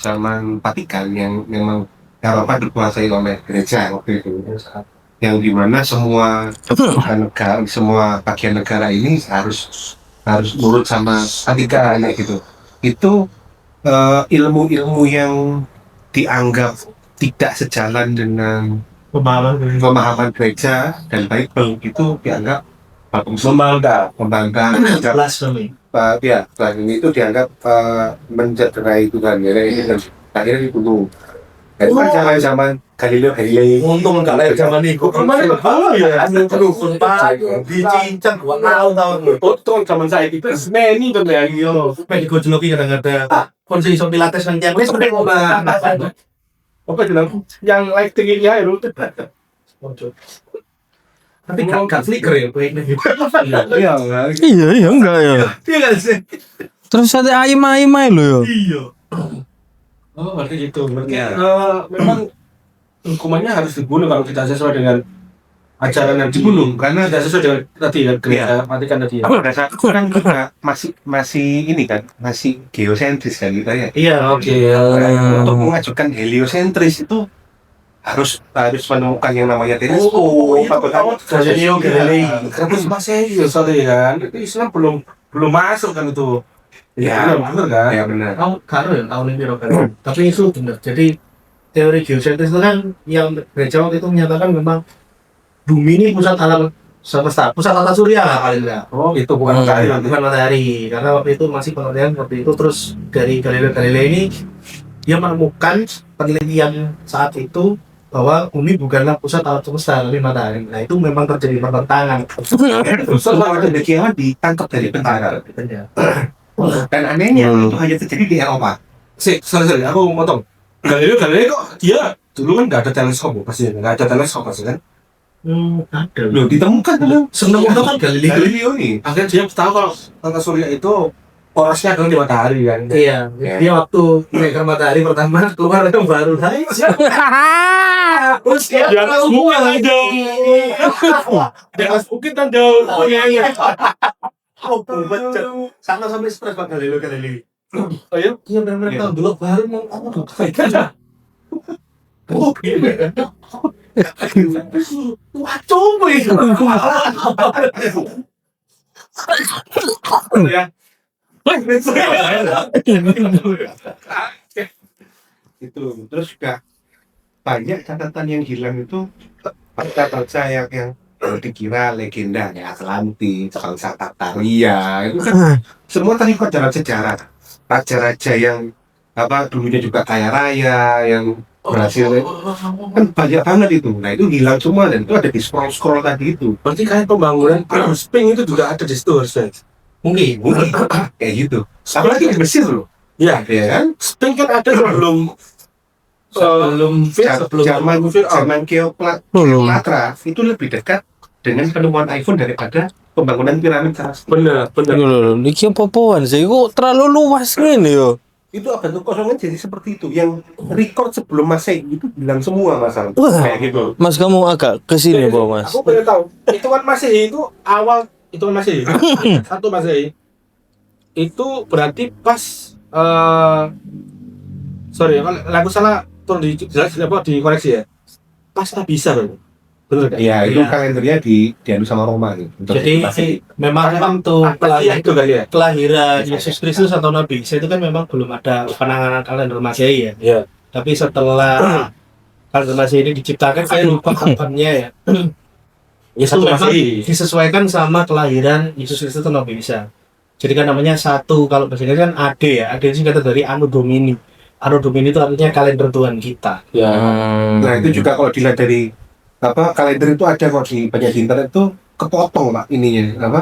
zaman Vatikan yang memang Eropa dikuasai oleh gereja waktu itu, yang dimana semua negara, semua bagian negara ini harus nurut sama Vatikan kayak gitu. Itu ilmu-ilmu yang dianggap tidak sejalan dengan pemahaman gereja dan Bible itu dianggap membangkang. Blasphemy. Ya, ini itu dianggap mencederai Tuhan ya, ini dan akhirnya dibunuh. Itu kan zaman Galileo Galilei. Untung enggak lahir zaman itu. Kemarin betul ya. Terus Pak dicincang 2 tahun. Oh, itu kan zaman saya itu meni tuh ya. Iya, pengen digojloki kadang-kadang. Kon sing iso pilates nang tiang wis pengen ngomong. Apa bilang yang like tingginya itu Tapi gak flicker ya kuenya. Iya, Iya enggak ya. Iya kan sih? Terus sate ayam-ayam ae lho ya. Iya. Oh, berarti gitu. Berarti Ya. memang hukumannya harus dibunuh kalau tidak sesuai dengan ajaran yang dibunuh karena tidak sesuai dengan tadi kan gereja matikan tadi ya. pada saat itu kan juga masih ini kan masih geosentris kan kita ya. Iya, Oke. Untuk mengajukan heliosentris itu harus menemukan yang namanya teleskop. Galileo Galilei. Terus Masehi soalnya kan. Itu Islam belum masuk kan itu. Ya, benar kan? ya benar. Karo ya tahun ini kan. Tapi itu benar. Jadi teori geosentris itu kan yang gereja waktu itu menyatakan memang bumi ini pusat alam semesta, pusat tata surya lah paling enggak. Oh, itu bukan keadilan. Bukan matahari. Karena waktu itu masih penelitian seperti itu. Terus dari Galileo Galilei ini dia menemukan penelitian saat itu bahwa bumi bukanlah pusat alam semesta tapi matahari. Nah itu memang terjadi pertentangan. Terus orang demikian ditangkap dari penjara. Dan anehnya itu hanya terjadi di Eropa. Sorry, aku motong. Galileo kok dia dulu kan nggak ada teleskop pasti nggak ada teleskop pasti kan. Ada. Loh, ditemukan dulu. Seneng itu kan Galileo nih. Akhirnya dia tahu kalau tata surya itu porosnya adalah di matahari kan. Iya, dia waktu naik ke matahari pertama keluar yang baru naik. Terus dia Jangan mungkin kan jauh. Oh iya. Oh, becet. Sama sampai stres Pak Galileo Galilei. Oh iya. Iya benar-benar tahu dulu baru mau apa Oh, iya. Wah, coba itu. Ya. Itu terus juga banyak catatan yang hilang itu bangsa-bangsa yang dikira legenda ya Atlantis, bangsa Tartaria itu kan semua terikat dalam sejarah raja-raja yang dulunya juga kaya raya yang berhasil kan banyak banget itu. Nah itu hilang semua dan itu ada di scroll tadi itu. Berarti kayak pembangunan Sphinx itu juga ada di situ harusnya. Mungkin. Kayak gitu. Apalagi di Mesir loh. Ya, Ya kan? Sphinx kan ada sebelum Zaman Cleopatra itu lebih dekat dengan penemuan iPhone daripada pembangunan piramid saat bener. Lho, iki apa-apaan sih? Kok terlalu luas ngene yo. itu bentuk kosongan jadi seperti itu yang record sebelum Masehi itu bilang semua masalah Wah. kayak gitu. Mas kamu agak kesini Pak Mas. Aku pengen tahu, hitungan Masehi itu awal hitungan Masehi. Satu Masehi. Itu berarti pas sorry, kalau aku salah tolong dikoreksi ya. Pas Abisa loh. Bener kan? Ya itu Iya. kalendernya dianu sama Roma gitu. Untuk Jadi Masehi. memang waktu Iya itu kali ya. kelahiran Yesus Kristus atau Nabi Isa itu kan memang belum ada penanganan kalender Masehi ya. Iya. Tapi setelah kalender Masehi ini diciptakan, saya lupa kapannya ya. Ya Itu satu memang Masehi. disesuaikan sama kelahiran Yesus Kristus atau Nabi Isa. Jadi kan namanya satu, kalau bahasa Inggris kan AD ya. AD itu singkatan dari Anno Domini. Anno Domini itu artinya kalender Tuhan kita. Ya. Nah itu juga kalau dilihat dari kalender itu ada kok di banyak di internet tuh kepotong Pak ininya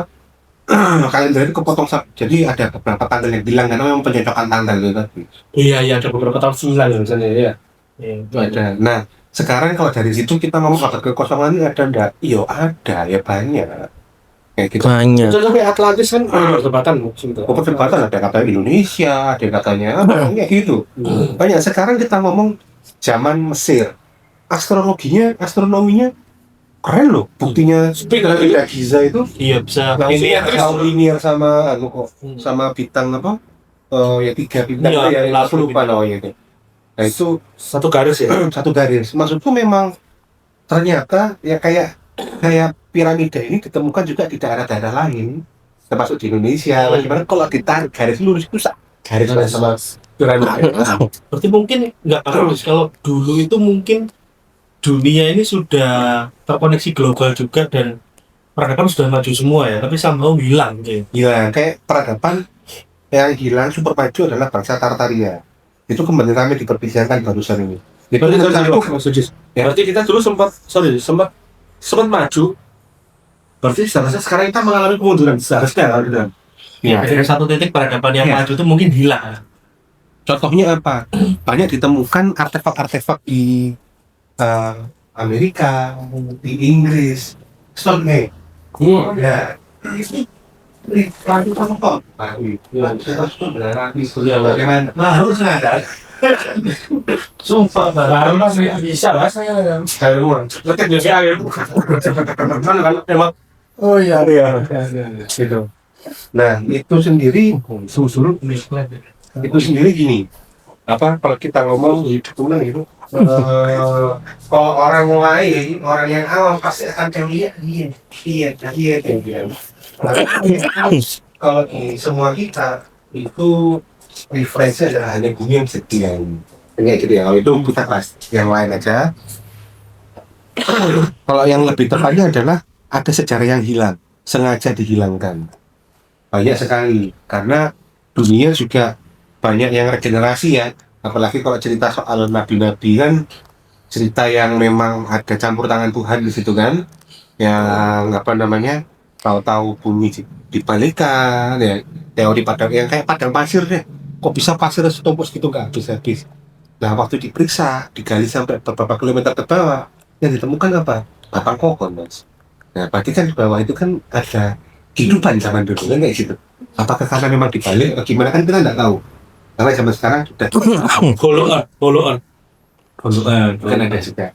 kalender itu kepotong jadi ada beberapa tanggal yang hilang karena memang pencocokan tanggal itu tadi. Iya ada beberapa tahun silang ya misalnya ya. Itu Ada. Nah sekarang kalau dari situ kita ngomong abad kekosongan ini ada enggak? Iya ada ya banyak kayak gitu. Banyak. Sampai Atlantis kan perdebatan gitu. Perdebatan ada katanya Indonesia, ada katanya kayak gitu. Banyak sekarang kita ngomong zaman Mesir. Astronominya keren loh. Buktinya piramida Giza itu iya bisa langsung linear sama sama bintang ya 3 bintang Iya, ya aku lupa namanya itu. Nah itu Satu garis ya. satu garis. Maksudku memang ternyata ya kayak piramida ini ditemukan juga di daerah-daerah lain termasuk di Indonesia. Bagaimana kalau ditarik garis lurus itu garis sama piramida. Berarti mungkin nggak harus kalau dulu itu mungkin dunia ini sudah terkoneksi global juga dan peradaban sudah maju semua ya, tapi somehow hilang gitu. Ya kayak peradaban yang hilang super maju adalah bangsa Tartaria. Itu kembali kami diperbincangkan barusan ini. Itu Berarti kita dulu sempat maju. Berarti seharusnya sekarang kita mengalami kemunduran seharusnya kan gitu. ya. Dari satu titik peradaban yang maju itu mungkin hilang. Contohnya apa? Banyak ditemukan artefak-artefak di Amerika, di Inggris, stop nih. Ya, ini lagi sama kok. Terus tuh berarti bagaimana? Nah, harus ada. Sumpah, baru bisa lah saya. Haruan. Letak biasa ya. Kan emang Oh iya. gitu. Nah, itu sendiri susul itu sendiri gini. Apa kalau kita ngomong gitu gitu. Kalau orang lain, orang yang awam pasti akan kayak iya kayak gitu. Kalau di semua kita itu referensinya adalah hanya bumi yang sekian. Kayak gitu ya. Kalau itu kita bahas yang lain aja. Kalau yang lebih tepatnya adalah ada sejarah yang hilang, sengaja dihilangkan. Banyak sekali, karena dunia juga banyak yang regenerasi ya. Apalagi kalau cerita soal nabi-nabi kan cerita yang memang ada campur tangan Tuhan di situ kan. Yang apa namanya? Tahu-tahu bumi dibalikan ya. Teori padang yang kayak padang pasir deh. Kok bisa pasir setumpuk gitu nggak habis-habis. Nah waktu diperiksa, digali sampai beberapa kilometer ke bawah, yang ditemukan apa? Batang kokon, Mas. Nah, berarti kan di bawah itu kan ada kehidupan zaman dulu kan kayak gitu. Apakah karena memang dibalik atau gimana kan kita nggak tahu. Karena zaman sekarang sudah Follow-on. kan ada juga.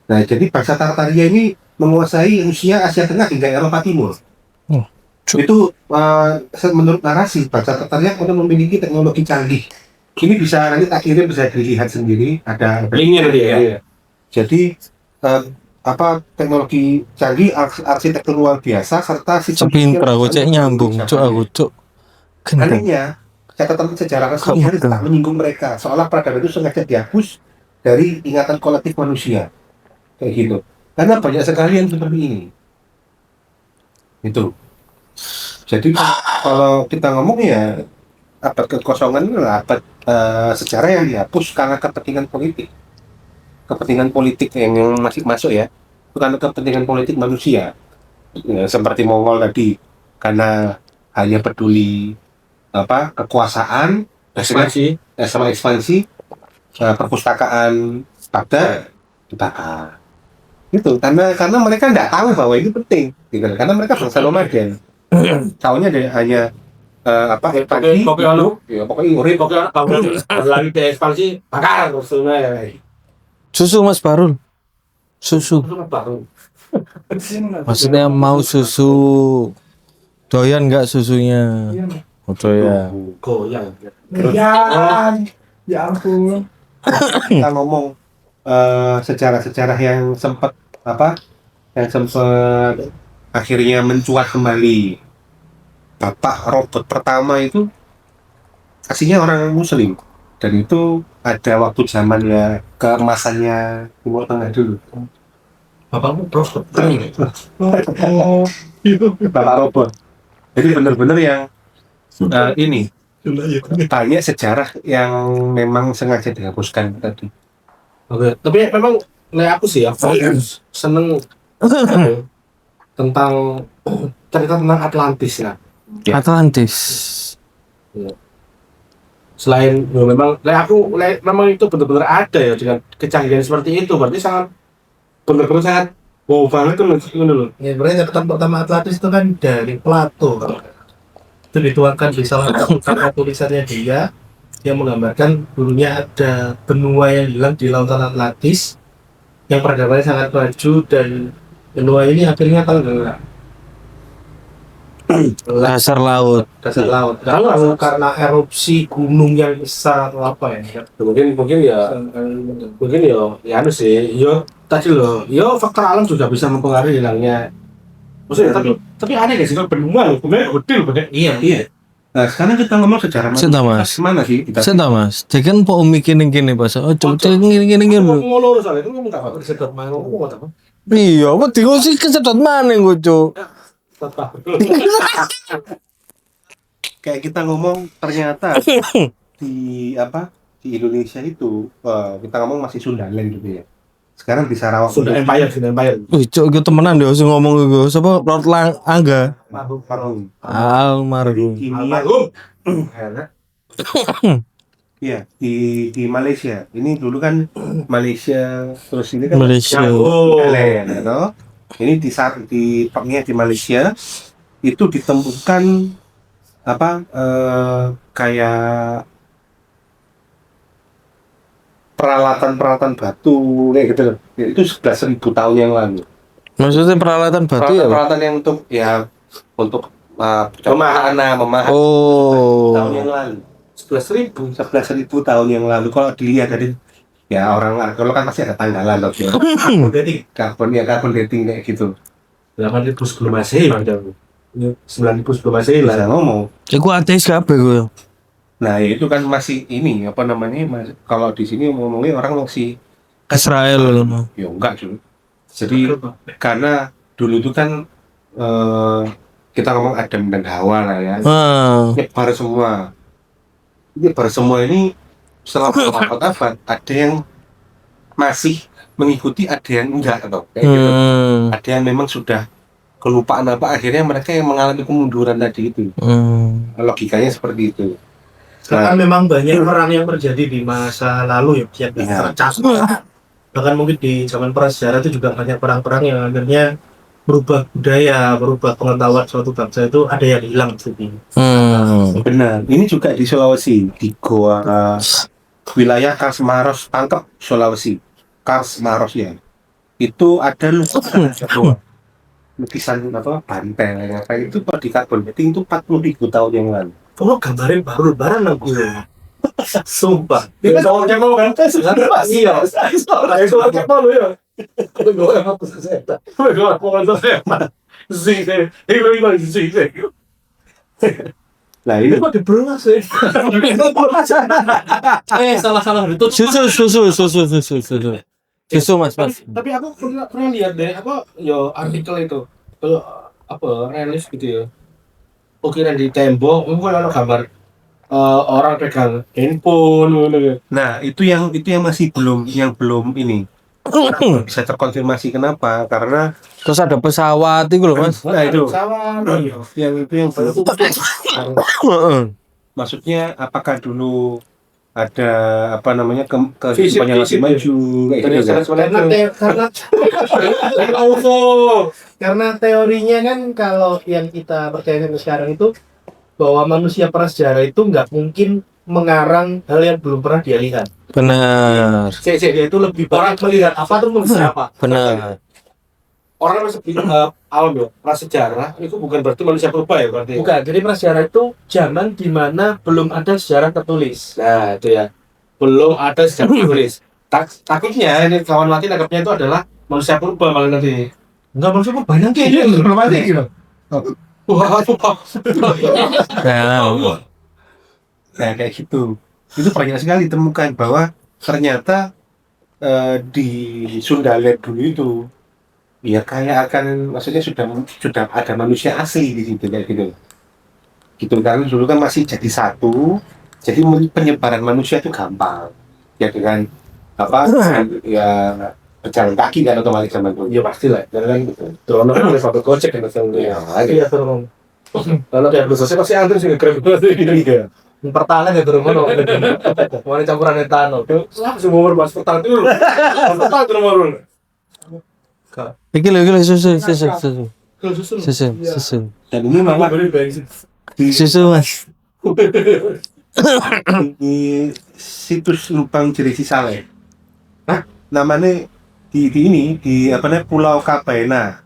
Nah, jadi bangsa Tartaria ini menguasai Rusia, Asia Tengah hingga Eropa Timur. Itu menurut narasi bangsa Tartaria kemudian memiliki teknologi canggih. Ini bisa nanti akhirnya bisa dilihat sendiri ada Linknya tadi ya. Jadi apa teknologi canggih, arsitektur luar biasa serta sistem Sepinter aku cek nyambung cuk aku cuk. Gendeng. Anehnya catatan sejarah resmi Kamu tak menyinggung mereka seolah peradaban itu sengaja dihapus dari ingatan kolektif manusia kayak gitu karena banyak sekali yang seperti ini itu. Jadi kalau kita ngomong ya abad kekosongan itu adalah abad sejarah yang dihapus karena kepentingan politik yang masih masuk ya, bukan kepentingan politik manusia ya, seperti Mongol tadi karena hanya peduli apa kekuasaan, sama ekspansi, perpustakaan Baghdad dibakar itu karena mereka nggak tahu bahwa itu penting gitu. Karena mereka bangsa nomaden tahunya hanya apa ekspansi pokoknya urip lagi ke ekspansi bakar maksudnya ya. Susu Mas Barul. Susu. Maksudnya mau susu. Doyan nggak susunya? Oh, doyan. Goyang. Ya ampun. kita ngomong sejarah-sejarah yang sempat akhirnya mencuat kembali. Bapak robot pertama itu aslinya orang Muslim dan itu ada waktu zamannya keemasannya Timur Tengah dulu. Bapakmu robot. Bapak robot. Jadi benar-benar yang ini banyak sejarah yang memang sengaja dihapuskan tadi. Oke, tapi memang aku sih ya seneng tentang cerita tentang Atlantis ya. Ya. Atlantis. Selain memang memang itu benar-benar ada ya dengan kecanggihan seperti itu, berarti sangat benar-benar sangat wow banget tuh loh. Ya, sebenarnya catatan pertama Atlantis itu kan dari Plato. Itu dituangkan di salah satu karya tulisannya dia yang menggambarkan dulunya ada benua yang hilang di lautan Atlantis yang peradabannya sangat maju dan benua ini akhirnya tenggelam. Dasar laut. Dasar laut. Karena erupsi gunung yang besar atau apa ya? Mungkin ya anu sih, yo tadi loh, yo faktor alam juga bisa mempengaruhi hilangnya. Maksudnya tapi aneh gak sih kalau benua gede loh, Iya. Nah sekarang kita ngomong sejarah Senta, Mas. Mana sih kita? Senta Mas. Jadi kan po mikir gini pas. Oh coba gini. ngomong soalnya itu ngomong apa? Sedot main ngomong apa? Iya, apa tinggal sih kesedot mana gue cuk. Kayak kita ngomong ternyata di Indonesia itu kita ngomong masih Sundaland gitu ya. Sekarang di Sarawak Sunda Empire. Wih cuk gue temenan deh usah ngomong gue. Siapa Lord Angga? Marhum. Almarhum. Kimia Iya, di Malaysia. Ini dulu kan Malaysia, terus ini kan Malaysia. Thailand, ya toh. Ini di tengahnya di Malaysia itu ditemukan apa kayak peralatan-peralatan batu kayak gitu loh. Itu 11.000 tahun yang lalu. Maksudnya peralatan batu ya? Pak? Peralatan yang untuk memahat Oh. tahun yang lalu. 11.000 tahun yang lalu. Kalau dilihat dari ya orang kalau kan pasti ada tanggalan loh. Ya. Karbon dating kayak gitu. 8.000 sebelum Masehi macam 9.000 sebelum Masehi Bisa lah. ngomong. Iku ateis kabeh gue. Nah, itu kan masih ini apa namanya? Kalau di sini ngomongnya orang masih Israel. ya enggak sih. Jadi karena dulu itu kan kita ngomong Adam dan Hawa lah ya. Nyebar semua ini setelah berabad-abad ada yang masih mengikuti, ada yang enggak atau kayak gitu. Ada yang memang sudah kelupaan apa akhirnya mereka yang mengalami kemunduran tadi itu. Logikanya seperti itu. Karena memang banyak perang yang terjadi di masa lalu ya, yang tercatat. Bahkan mungkin di zaman prasejarah itu juga banyak perang-perang yang akhirnya merubah budaya, merubah pengetahuan suatu bangsa itu ada yang hilang di sini. Benar. Ini juga di Sulawesi, di Goa wilayah Karsmaros, Pangkep, Sulawesi. Karsmaros ya. Itu ada lukisan apa banteng apa itu kalau di karbon dating itu 40.000 tahun yang lalu. Kalau gambarin baru lebaran aku ya. Sumpah. Dia kan orang mau kan pasti ya. Saya orang mau ya. Aku gue yang hapus kesehatan. Gue mau kan kesehatan. Sih, sih. Nah ini Kok dibelas ya? Salah itu. Susu mas. Tapi aku pernah lihat deh artikel itu. Apa rilis gitu ya. Ukiran di tembok, mungkin ada gambar orang pegang handphone gitu. Nah, itu yang masih belum ini bisa terkonfirmasi. Kenapa? Karena Terus ada pesawat itu loh mas. nah itu Pesawat. yang baru. Maksudnya apakah dulu ada apa namanya kehidupan yang lebih maju kayak gitu kan? Karena teorinya kan kalau yang kita percaya sampai sekarang itu bahwa manusia prasejarah itu nggak mungkin mengarang hal yang belum pernah dia lihat. Benar. Dia itu lebih banyak melihat apa tuh melihat apa. Benar. Orang masih awam ya, prasejarah itu bukan berarti manusia purba ya berarti. Bukan, jadi prasejarah itu zaman dimana belum ada sejarah tertulis. Nah, itu ya. Belum ada sejarah tertulis. Takutnya ini kawan mati nangkapnya itu adalah manusia purba malah nanti. Enggak manusia purba banyak gitu, belum ada gitu. Wah, Nah kayak gitu. Itu banyak sekali ditemukan bahwa ternyata di Sundaland dulu itu ya kayak maksudnya sudah ada manusia asli di situ kayak gitu. Gitu kan dulu kan masih jadi satu. Jadi penyebaran manusia itu gampang. Ya dengan apa ya berjalan kaki kan otomatis zaman dulu. ya pastilah. Jangan drone kan boleh pakai gojek kan Ya, Iya, terus kalau kayak selesai pasti antri sih keren banget ini. iya. pertalite ya terus ngono. Mau campuran etano. Langsung mau berbahas pertanyaan dulu. Pertanyaan dulu. Iki lho susu. Dan ini malah Susu mas. di situs Lubang Jerisi Saleh. Nah, namanya di apa namanya Pulau Kabena.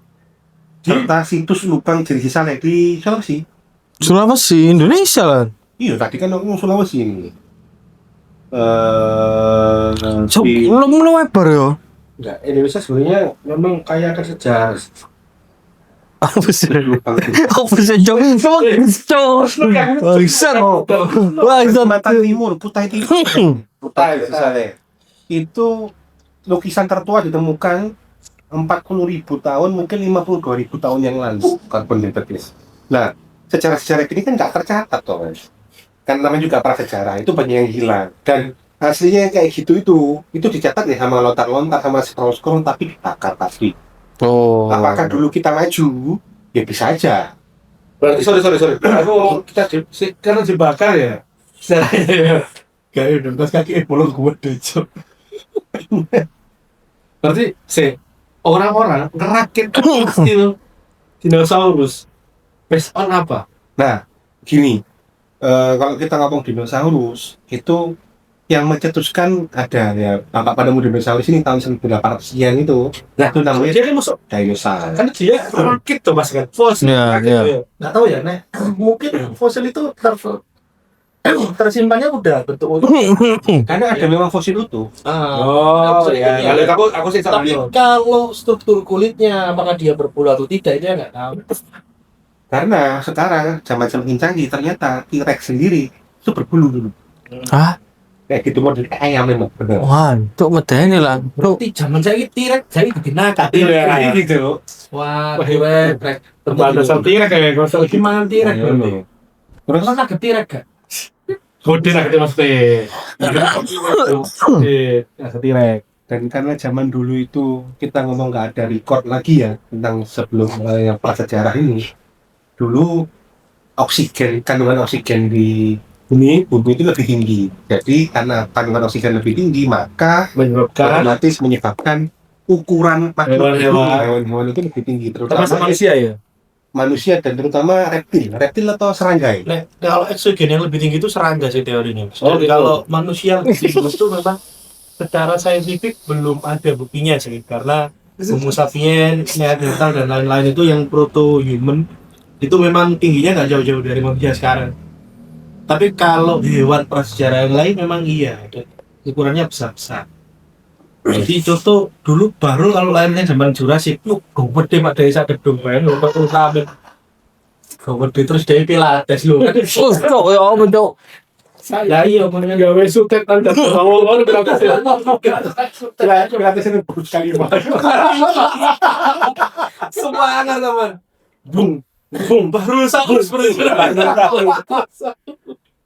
Serta situs Lubang Jerisi Saleh di Sulawesi. Sulawesi Indonesia lah. Iya, tadi kan ngomong Sulawesi ini. Belum lebar ya. Enggak, Indonesia sebenarnya memang kaya akan sejarah. Apa sih? Lubang Jerisi. Apa sih jom? Kalimantan Timur, Kutai Saleh. Itu lukisan tertua ditemukan 40.000 tahun, mungkin 52.000 tahun yang lalu. Karbon dating. Nah, sejarah-sejarah ini kan nggak tercatat toh, Mas. Kan namanya juga prasejarah, itu banyak yang hilang. Dan aslinya yang kayak gitu itu dicatat ya sama lontar-lontar sama scroll-scroll tapi dibakar pasti. Oh. Apakah dulu kita maju? Ya bisa aja. Berarti sorry. Aku ngomong kita karena dibakar ya. Sejarahnya ya. Gak ada pas kaki bolong gue deh, Cok. Berarti orang-orang ngerakit fosil dinosaurus based on apa? Nah, gini, kalau kita ngomong dinosaurus, itu yang mencetuskan ada ya tampak pada dinosaurus ini tahun 1800-an itu. Nah, itu namanya dia kan masuk dinosaur. kan dia ngerakit tuh mas kan fosil. Iya, iya. Nggak tahu ya, Nek. Mungkin fosil itu tersimpannya udah bentuk utuh. Karena ada memang fosil utuh. Oh iya. Kalau aku sih salah. Tapi kalau struktur kulitnya apakah dia berbulu atau tidak, dia nggak tahu. Karena sekarang zaman semakin canggih ternyata T-Rex sendiri itu berbulu dulu. Hah? Kayak gitu model kayak ayam memang bener. Wah, itu medeni lah. Bro. Berarti zaman saya tirek, saya bikin nakal. Iya. gitu. Wah, Wah, tirek. Terbatasan tirek kayak kalau Gimana tirek? Terus Terus ada tirek gak? gede lah kita maksudnya. Tirek. dan karena zaman dulu itu kita ngomong nggak ada record lagi ya tentang sebelum yang prasejarah ini. Dulu kandungan oksigen di bumi itu lebih tinggi. Jadi karena kandungan oksigen lebih tinggi maka Menyebabkan otomatis menyebabkan ukuran hewan-hewan itu lebih tinggi, terutama termasuk manusia ya. manusia dan terutama reptil atau serangga. Nah, kalau oksigen yang lebih tinggi itu serangga sih teorinya. Oh, gitu. Kalau manusia lebih tinggi itu memang secara saintifik belum ada buktinya sih, karena Homo sapiens, Neanderthal dan lain-lain itu yang proto human itu memang tingginya nggak jauh-jauh dari manusia sekarang. Tapi kalau hewan prasejarah yang lain memang iya, ukurannya besar-besar. Jadi contoh dulu baru kalau lainnya zaman Jurassic, gede mak dari sak gedung bae lho kok utamen. Gede terus dari Pilates lho. Oh, cok, ya ampun, cok. Saya iya ngomongnya Gawe suket tanda orang berapa sih? Pilates itu bagus sekali banget. semangat teman. Bung, bung baru saus seperti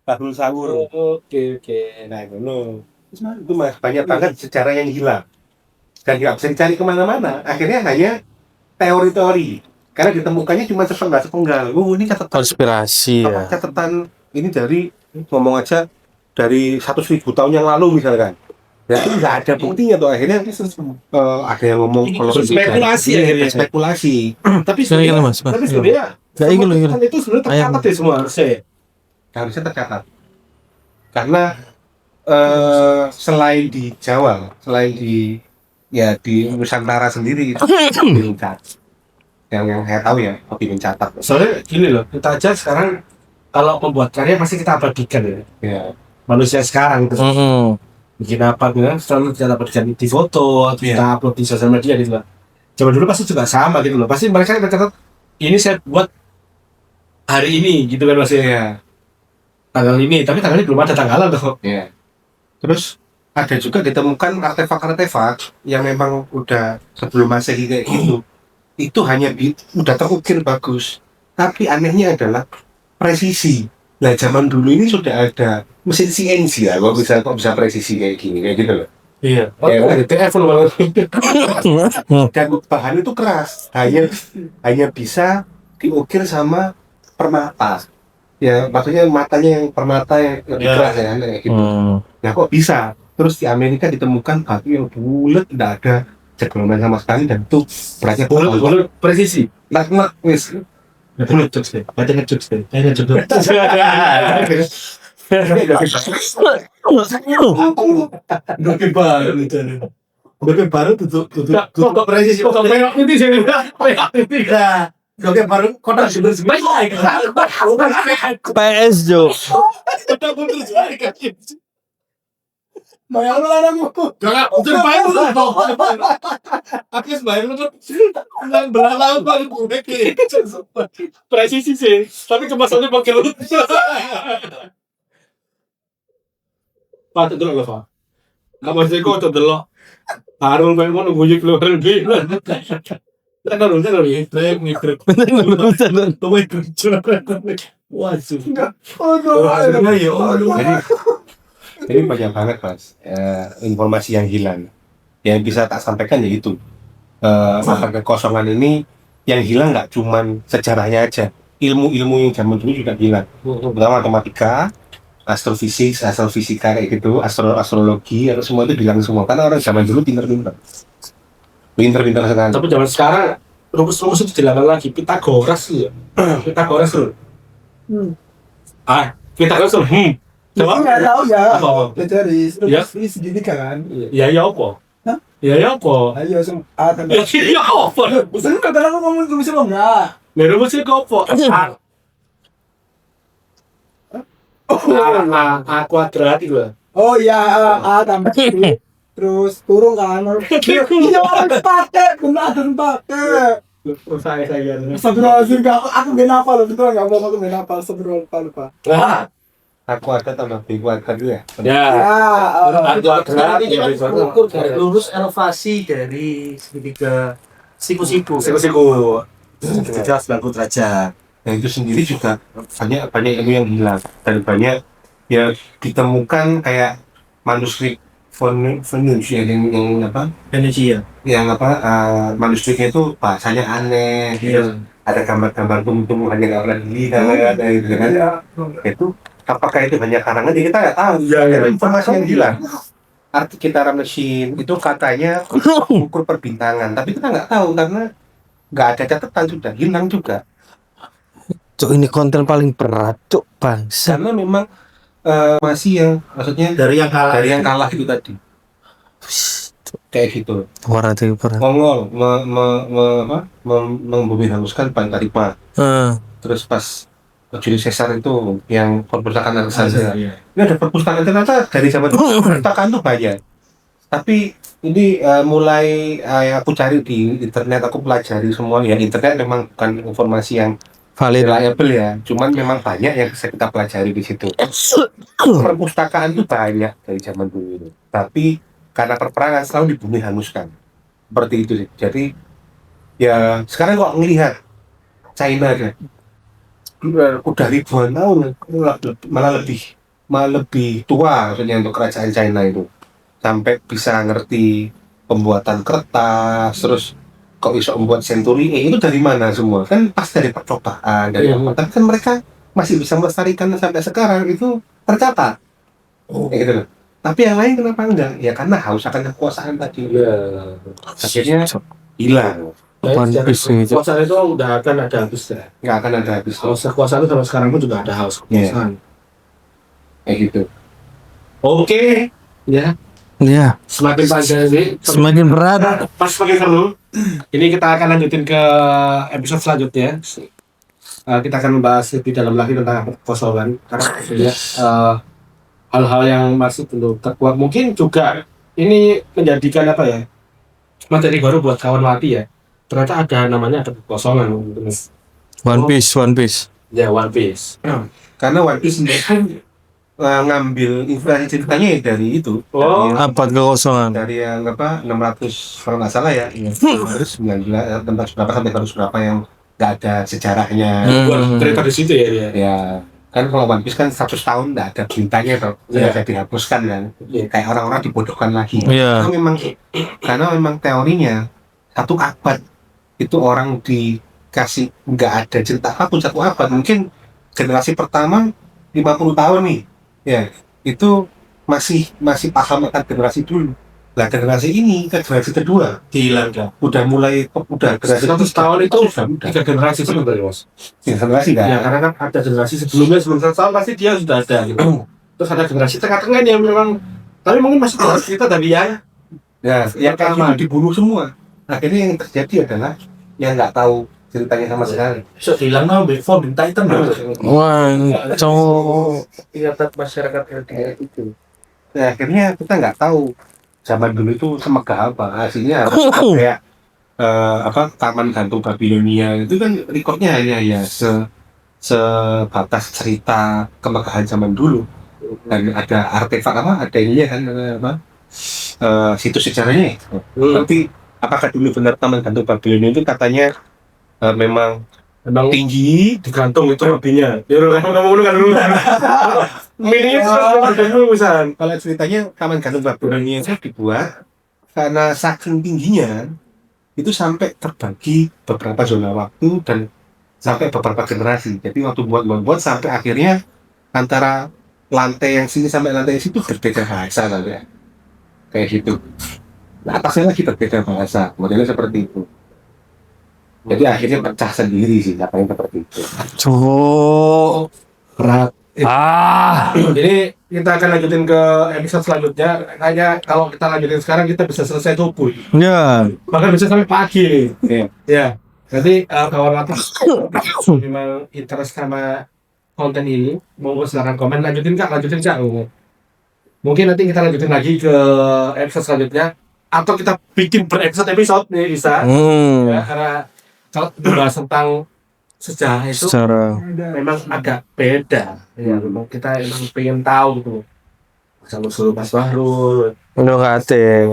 Bahrul Sawur. Oke. Nah itu mas banyak banget sejarah yang hilang dan nggak bisa dicari kemana-mana. Akhirnya hanya teori-teori karena ditemukannya cuma sepenggal. Ini catatan Konspirasi ya. catatan ini dari ngomong aja dari 100.000 tahun yang lalu misalkan. Ya itu nggak ada buktinya tuh akhirnya ada yang ngomong kalau Spekulasi Iya, akhirnya. spekulasi. Tapi Sini, sebenarnya Mas. tapi sebenarnya Gak ingin lagi. kan itu sebenarnya tercatat ya semua harusnya. Harusnya tercatat karena selain di Jawa, selain di Nusantara sendiri itu mencatat. Yang saya tahu ya lebih mencatat. Soalnya gini loh, kita aja sekarang kalau membuat karya pasti kita abadikan ya. Ya. Manusia sekarang itu bikin apa gitu kan, selalu kita abadikan di foto atau kita upload di sosial media gitu lah. Zaman dulu pasti juga sama gitu loh. Pasti mereka mencatat ini saya buat hari ini gitu kan masih Iya. tanggal ini, tapi tanggalnya belum ada tanggalan tuh. Iya. Terus ada juga ditemukan artefak-artefak yang memang udah sebelum Masehi kayak gitu. Itu hanya udah terukir bagus. Tapi anehnya adalah presisi. Nah zaman dulu ini sudah ada mesin CNC ya, kok bisa presisi kayak gini, kayak gitu loh. Iya. Oh, Ya, kan? DTF loh malah. Dan bahan itu keras, hanya bisa diukir sama permata. Ya maksudnya matanya yang permata yang lebih keras ya, kayak gitu. Nah kok bisa? Terus di Amerika ditemukan batu yang bulat, tidak ada cekungan sama sekali dan itu beratnya Boleh presisi. nak wis. Boleh jokes deh. Baca ngejokes deh. Doke baru itu. Doke baru tutup Kok presisi kok merah putih sih. Merah putih. Nah, doke baru kotak sebenarnya. PS, Jo. Kotak mundur juga. Bayang lu ada mau. Jangan, udah bayar lu. Aku bayang lu tuh. Nang belalang baru gue kayak Presisi sih, tapi kemasannya pakai lu. Patut dulu Pak. Kamu sih kok tuh dulu. Harun pengen mau nunggu keluar lebih. Kan harus itu yang mikir. Tuh itu. Waduh. Aduh, ya Allah. Jadi banyak banget mas informasi yang hilang. Yang bisa tak sampaikan yaitu masa kekosongan ini yang hilang nggak cuman sejarahnya aja, ilmu-ilmu yang zaman dulu juga hilang. Pertama matematika, astrofisika kayak gitu, astrologi, atau semua itu bilang semua. Karena orang zaman dulu pinter-pinter sekali. Tapi zaman sekarang rumus-rumus itu dilakukan lagi. Pitagoras ya. Pitagoras tuh. Pitagoras tuh. Coba. Nggak tahu ya. Apa? Dari Ya. segini kan. Ya apa? Hah? Ya apa? Ayo tambah. Ya apa? Bukan kata aku ngomong rumus apa enggak? Ya rumusnya apa? A kuadrat itu. Oh iya, A tambah B. Terus turun kan. Iya orang pakai, benar dan pakai. Saya. Astagfirullahaladzim, aku gak hafal loh, betul gak mau aku gak hafal, astagfirullah, lupa. Aku ada tambah B kuadrat itu ya. Ya. A kuadrat ya bisa. Ukur garis lurus elevasi dari segitiga siku-siku. Siku-siku. Tidak 90 derajat. Nah itu sendiri juga banyak ilmu yang hilang dan banyak ya ditemukan kayak manuskrip Venus ya, yang apa? Venesia. Yang apa? Manuskripnya itu bahasanya aneh. Terus ada gambar-gambar tumbuh-tumbuhan yang nggak pernah dilihat, ada gitu kan? Iya. Itu apakah itu banyak karangan? Ya kita nggak tahu. Karena informasi yang hilang. Arti Kitara Mesin itu katanya ukur perbintangan, tapi kita nggak tahu karena nggak ada catatan, sudah hilang juga. Cuk, ini konten paling berat, cuk, bangsa. Karena memang masih yang maksudnya Dari yang kalah. dari yang kalah itu tadi kayak gitu. Berat itu berat. Mongol membumi hanguskan Pantarima. Terus pas Julius Caesar itu yang perpustakaan Alexandria. Ini ada perpustakaan ternyata dari zaman dulu perpustakaan tuh banyak. Tapi ini mulai aku cari di internet, aku pelajari semua ya. Internet memang bukan informasi yang Valid. reliable ya, cuman memang banyak yang bisa kita pelajari di situ. Perpustakaan itu banyak dari zaman dulu itu, tapi karena perperangan selalu dibunuh hanguskan, seperti itu sih. Jadi ya sekarang kok ngelihat China kan udah ribuan tahun, malah lebih tua maksudnya untuk kerajaan China itu, sampai bisa ngerti pembuatan kertas, terus kok bisa membuat senturi, itu dari mana semua? Kan pas dari percobaan, dari apa? Tapi kan mereka masih bisa melestarikan sampai sekarang, itu tercatat. Kayak gitu loh. Tapi yang lain kenapa enggak? Ya karena haus akan kekuasaan tadi. Akhirnya hilang. One Piece ini, Cuk. Kekuasaan itu udah akan ada habisnya. Nggak akan ada habis. Haus kekuasaan itu sampai sekarang pun juga ada haus kekuasaan. Kayak gitu. Oke, ya. Ya, Semakin panjang sih. semakin berat. Pas semakin seru. Ini kita akan lanjutin ke episode selanjutnya. Kita akan membahas lebih dalam lagi tentang kekosongan, karena ya, hal-hal yang masih belum terkuat. Mungkin juga ini menjadikan apa ya, materi baru buat kawan mati ya. Ternyata ada namanya ada kekosongan. One Piece. Ya, One Piece. Karena One Piece sendiri kan ngambil inspirasi ceritanya ya dari itu. Oh. Abad kekosongan. Dari yang apa 600 kalau nggak salah ya, terus 19 tentang berapa sampai harus berapa yang nggak ada sejarahnya. Buat cerita di situ ya dia. Ya kan kalau One Piece kan 100 tahun nggak ada beritanya tuh, Iya. sudah dihapuskan kan. Kayak orang-orang dibodohkan lagi. Iya. Karena memang teorinya 1 abad itu orang dikasih nggak ada cerita apapun 1 abad. Mungkin generasi pertama 50 tahun nih, ya itu masih paham akan generasi dulu. Nah generasi ini ke generasi kedua Hilang dah. udah generasi 100 tahun itu udah 3 generasi sebenarnya, Mas. generasi dah. Ya, karena kan ada generasi sebelum 100 tahun pasti dia sudah ada gitu. Terus ada generasi tengah-tengah yang memang, tapi mungkin masih harus kita tadi ya. Ya, yang kayak Pertama. gitu dibunuh semua. Akhirnya yang terjadi adalah yang nggak tahu ceritanya sama sekali. So hilang no before bin Titan. Wah, cowok. Ingatan masyarakat LDR itu. Nah, akhirnya kita nggak tahu zaman dulu itu semegah apa. Hasilnya kayak Taman Gantung Babilonia itu kan rekornya hanya ya sebatas cerita kemegahan zaman dulu. Dan ada artefak ada ininya kan situs sejarahnya. Tapi apakah dulu benar Taman Gantung Babilonia itu katanya memang tinggi, Digantung itu hobinya. Ya udah ngomong kan dulu. Mininya dulu misalnya. kalau ceritanya Taman Gantung Babilonia itu dibuat karena saking tingginya itu sampai terbagi beberapa zona waktu dan sampai beberapa generasi. Jadi waktu buat sampai akhirnya antara lantai yang sini sampai lantai situ berbeda bahasa kan ya. Kayak gitu. Nah, atasnya lagi berbeda bahasa, modelnya seperti itu. Jadi akhirnya pecah sendiri sih, apa yang seperti itu. Cuk. Berat. Jadi kita akan lanjutin ke episode selanjutnya. Kayaknya kalau kita lanjutin sekarang kita bisa selesai subuh. Ya. Bahkan bisa sampai pagi nih. Iya. Ya. Jadi kawan atas memang interest sama konten ini, monggo silahkan komen, lanjutin Kak. Mungkin nanti kita lanjutin lagi ke episode selanjutnya, atau kita bikin berepisode nih bisa. Ya, karena kalau bahas tentang sejarah itu Secara memang agak beda. Ya, memang kita emang pengen tahu gitu. Asal usul Mas Bahrul, udah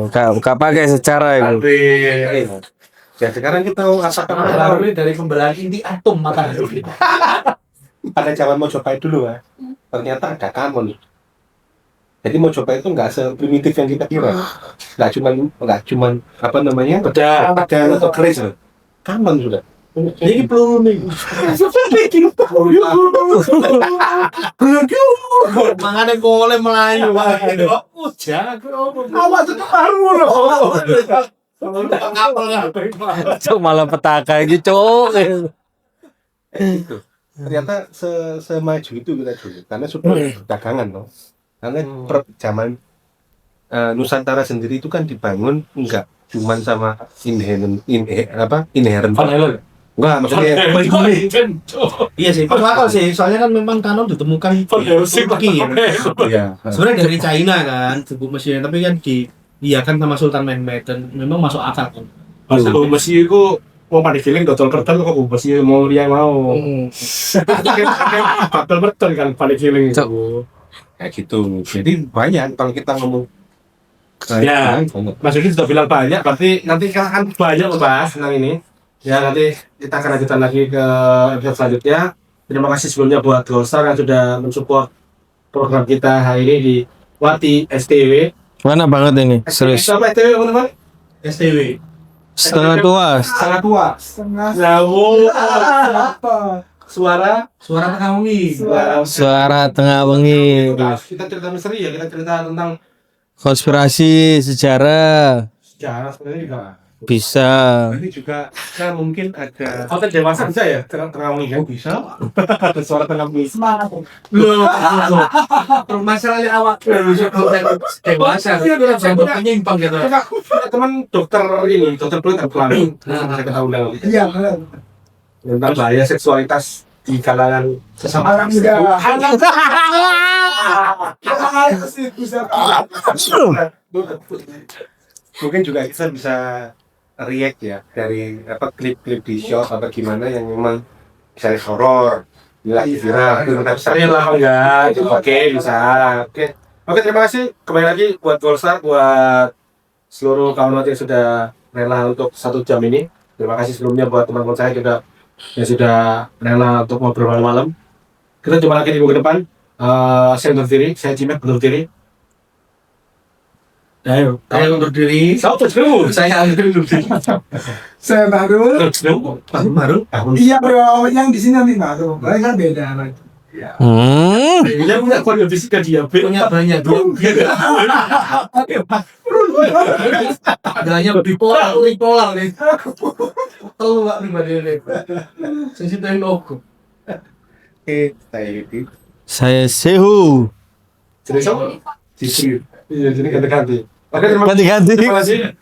gak pakai secara itu. Andri. Ya sekarang kita mau Baru dari pembelahan inti atom mata. pada zaman Mojopahit dulu ya, ternyata ada kanon. Jadi Mojopahit itu nggak seprimitif yang kita kira. Nggak cuman apa namanya Beda. atau keris loh. Kanon sudah. Ini peluru nih. Mangane kole melayu wae. Awas itu baru loh. Cuk malah petaka gitu, Cuk. Gitu. Ternyata semaju itu kita dulu karena sudah perdagangan loh. Karena zaman Nusantara sendiri itu kan dibangun enggak cuman sama inherent. Enggak, maksudnya Iya sih, masuk akal sih. Soalnya kan memang kanon ditemukan di Turki. ya. Sebenarnya dari China kan, sebuah mesin, tapi kan kan sama Sultan Mehmed dan memang masuk akal kan. Masuk besi itu mau panik feeling dotol kertas kok besi mau dia mau. Betul betul kan panik feeling itu. Kayak gitu. Jadi banyak kalau kita ngomong Ya, Mas Yudi sudah bilang banyak, berarti nanti kita akan banyak membahas tentang ini. Ya, nanti kita akan lanjutkan lagi ke episode selanjutnya. Terima kasih sebelumnya buat Golstar yang sudah mensupport program kita hari ini di Wati STW. Mana banget ini, serius. Siapa STW, teman-teman? STW. Setengah tua. Sangat tua. Setengah Jauh. apa? Suara. Suara Tekawi. Suara tengah wengi. Kita cerita misteri ya, kita cerita tentang Konspirasi, sejarah. sejarah sebenarnya juga. Bisa. ini juga kan mungkin ada Konten dewasa bisa ya, tengah wengi kan? bisa Ada suara tengah wengi. Semangat. Loh, masalahnya awak dewasa. Saya penyimpang gitu. Kita punya teman dokter ini, dokter kulit dan kelamin. Bisa kita undang. Iya, benar. Tentang bahaya seksualitas di kalangan sesama Anak muda. Harus bisa. mungkin juga kita bisa react ya dari apa klip-klip di shop atau gimana yang memang misalnya horor lagi viral itu kita bisa Sering lah enggak? Oke, bisa. Oke, terima kasih. Kembali lagi buat Golstar, buat seluruh kawan yang sudah rela untuk 1 jam ini. Terima kasih sebelumnya buat teman-teman saya juga yang sudah rela untuk ngobrol malam-malam. Kita jumpa lagi di minggu depan. Saya undur diri, saya Cimek undur diri. Ayo, Saya undur diri. Siapa dulu? Saya undur diri. Saya baru. Baru. Iya bro, yang di sini nanti baru. Lain kan beda lagi. Dia punya kode fisika diabetes. Punya banyak Adanya bipolar nih. Telu Pak pribadi ini. Sing situ yang logo. Saya Sehu. Jadi siapa? Cici. Iya, jadi ganti-ganti. Oke, Ganti-ganti. terima kasih.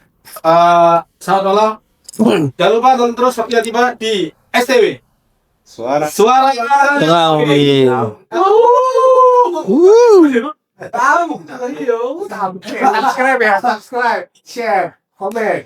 Selamat malam. Jangan lupa tonton terus waktunya tiba di STW. suara Suara Tengah wengi. Tahu. Subscribe ya, subscribe, share, komen.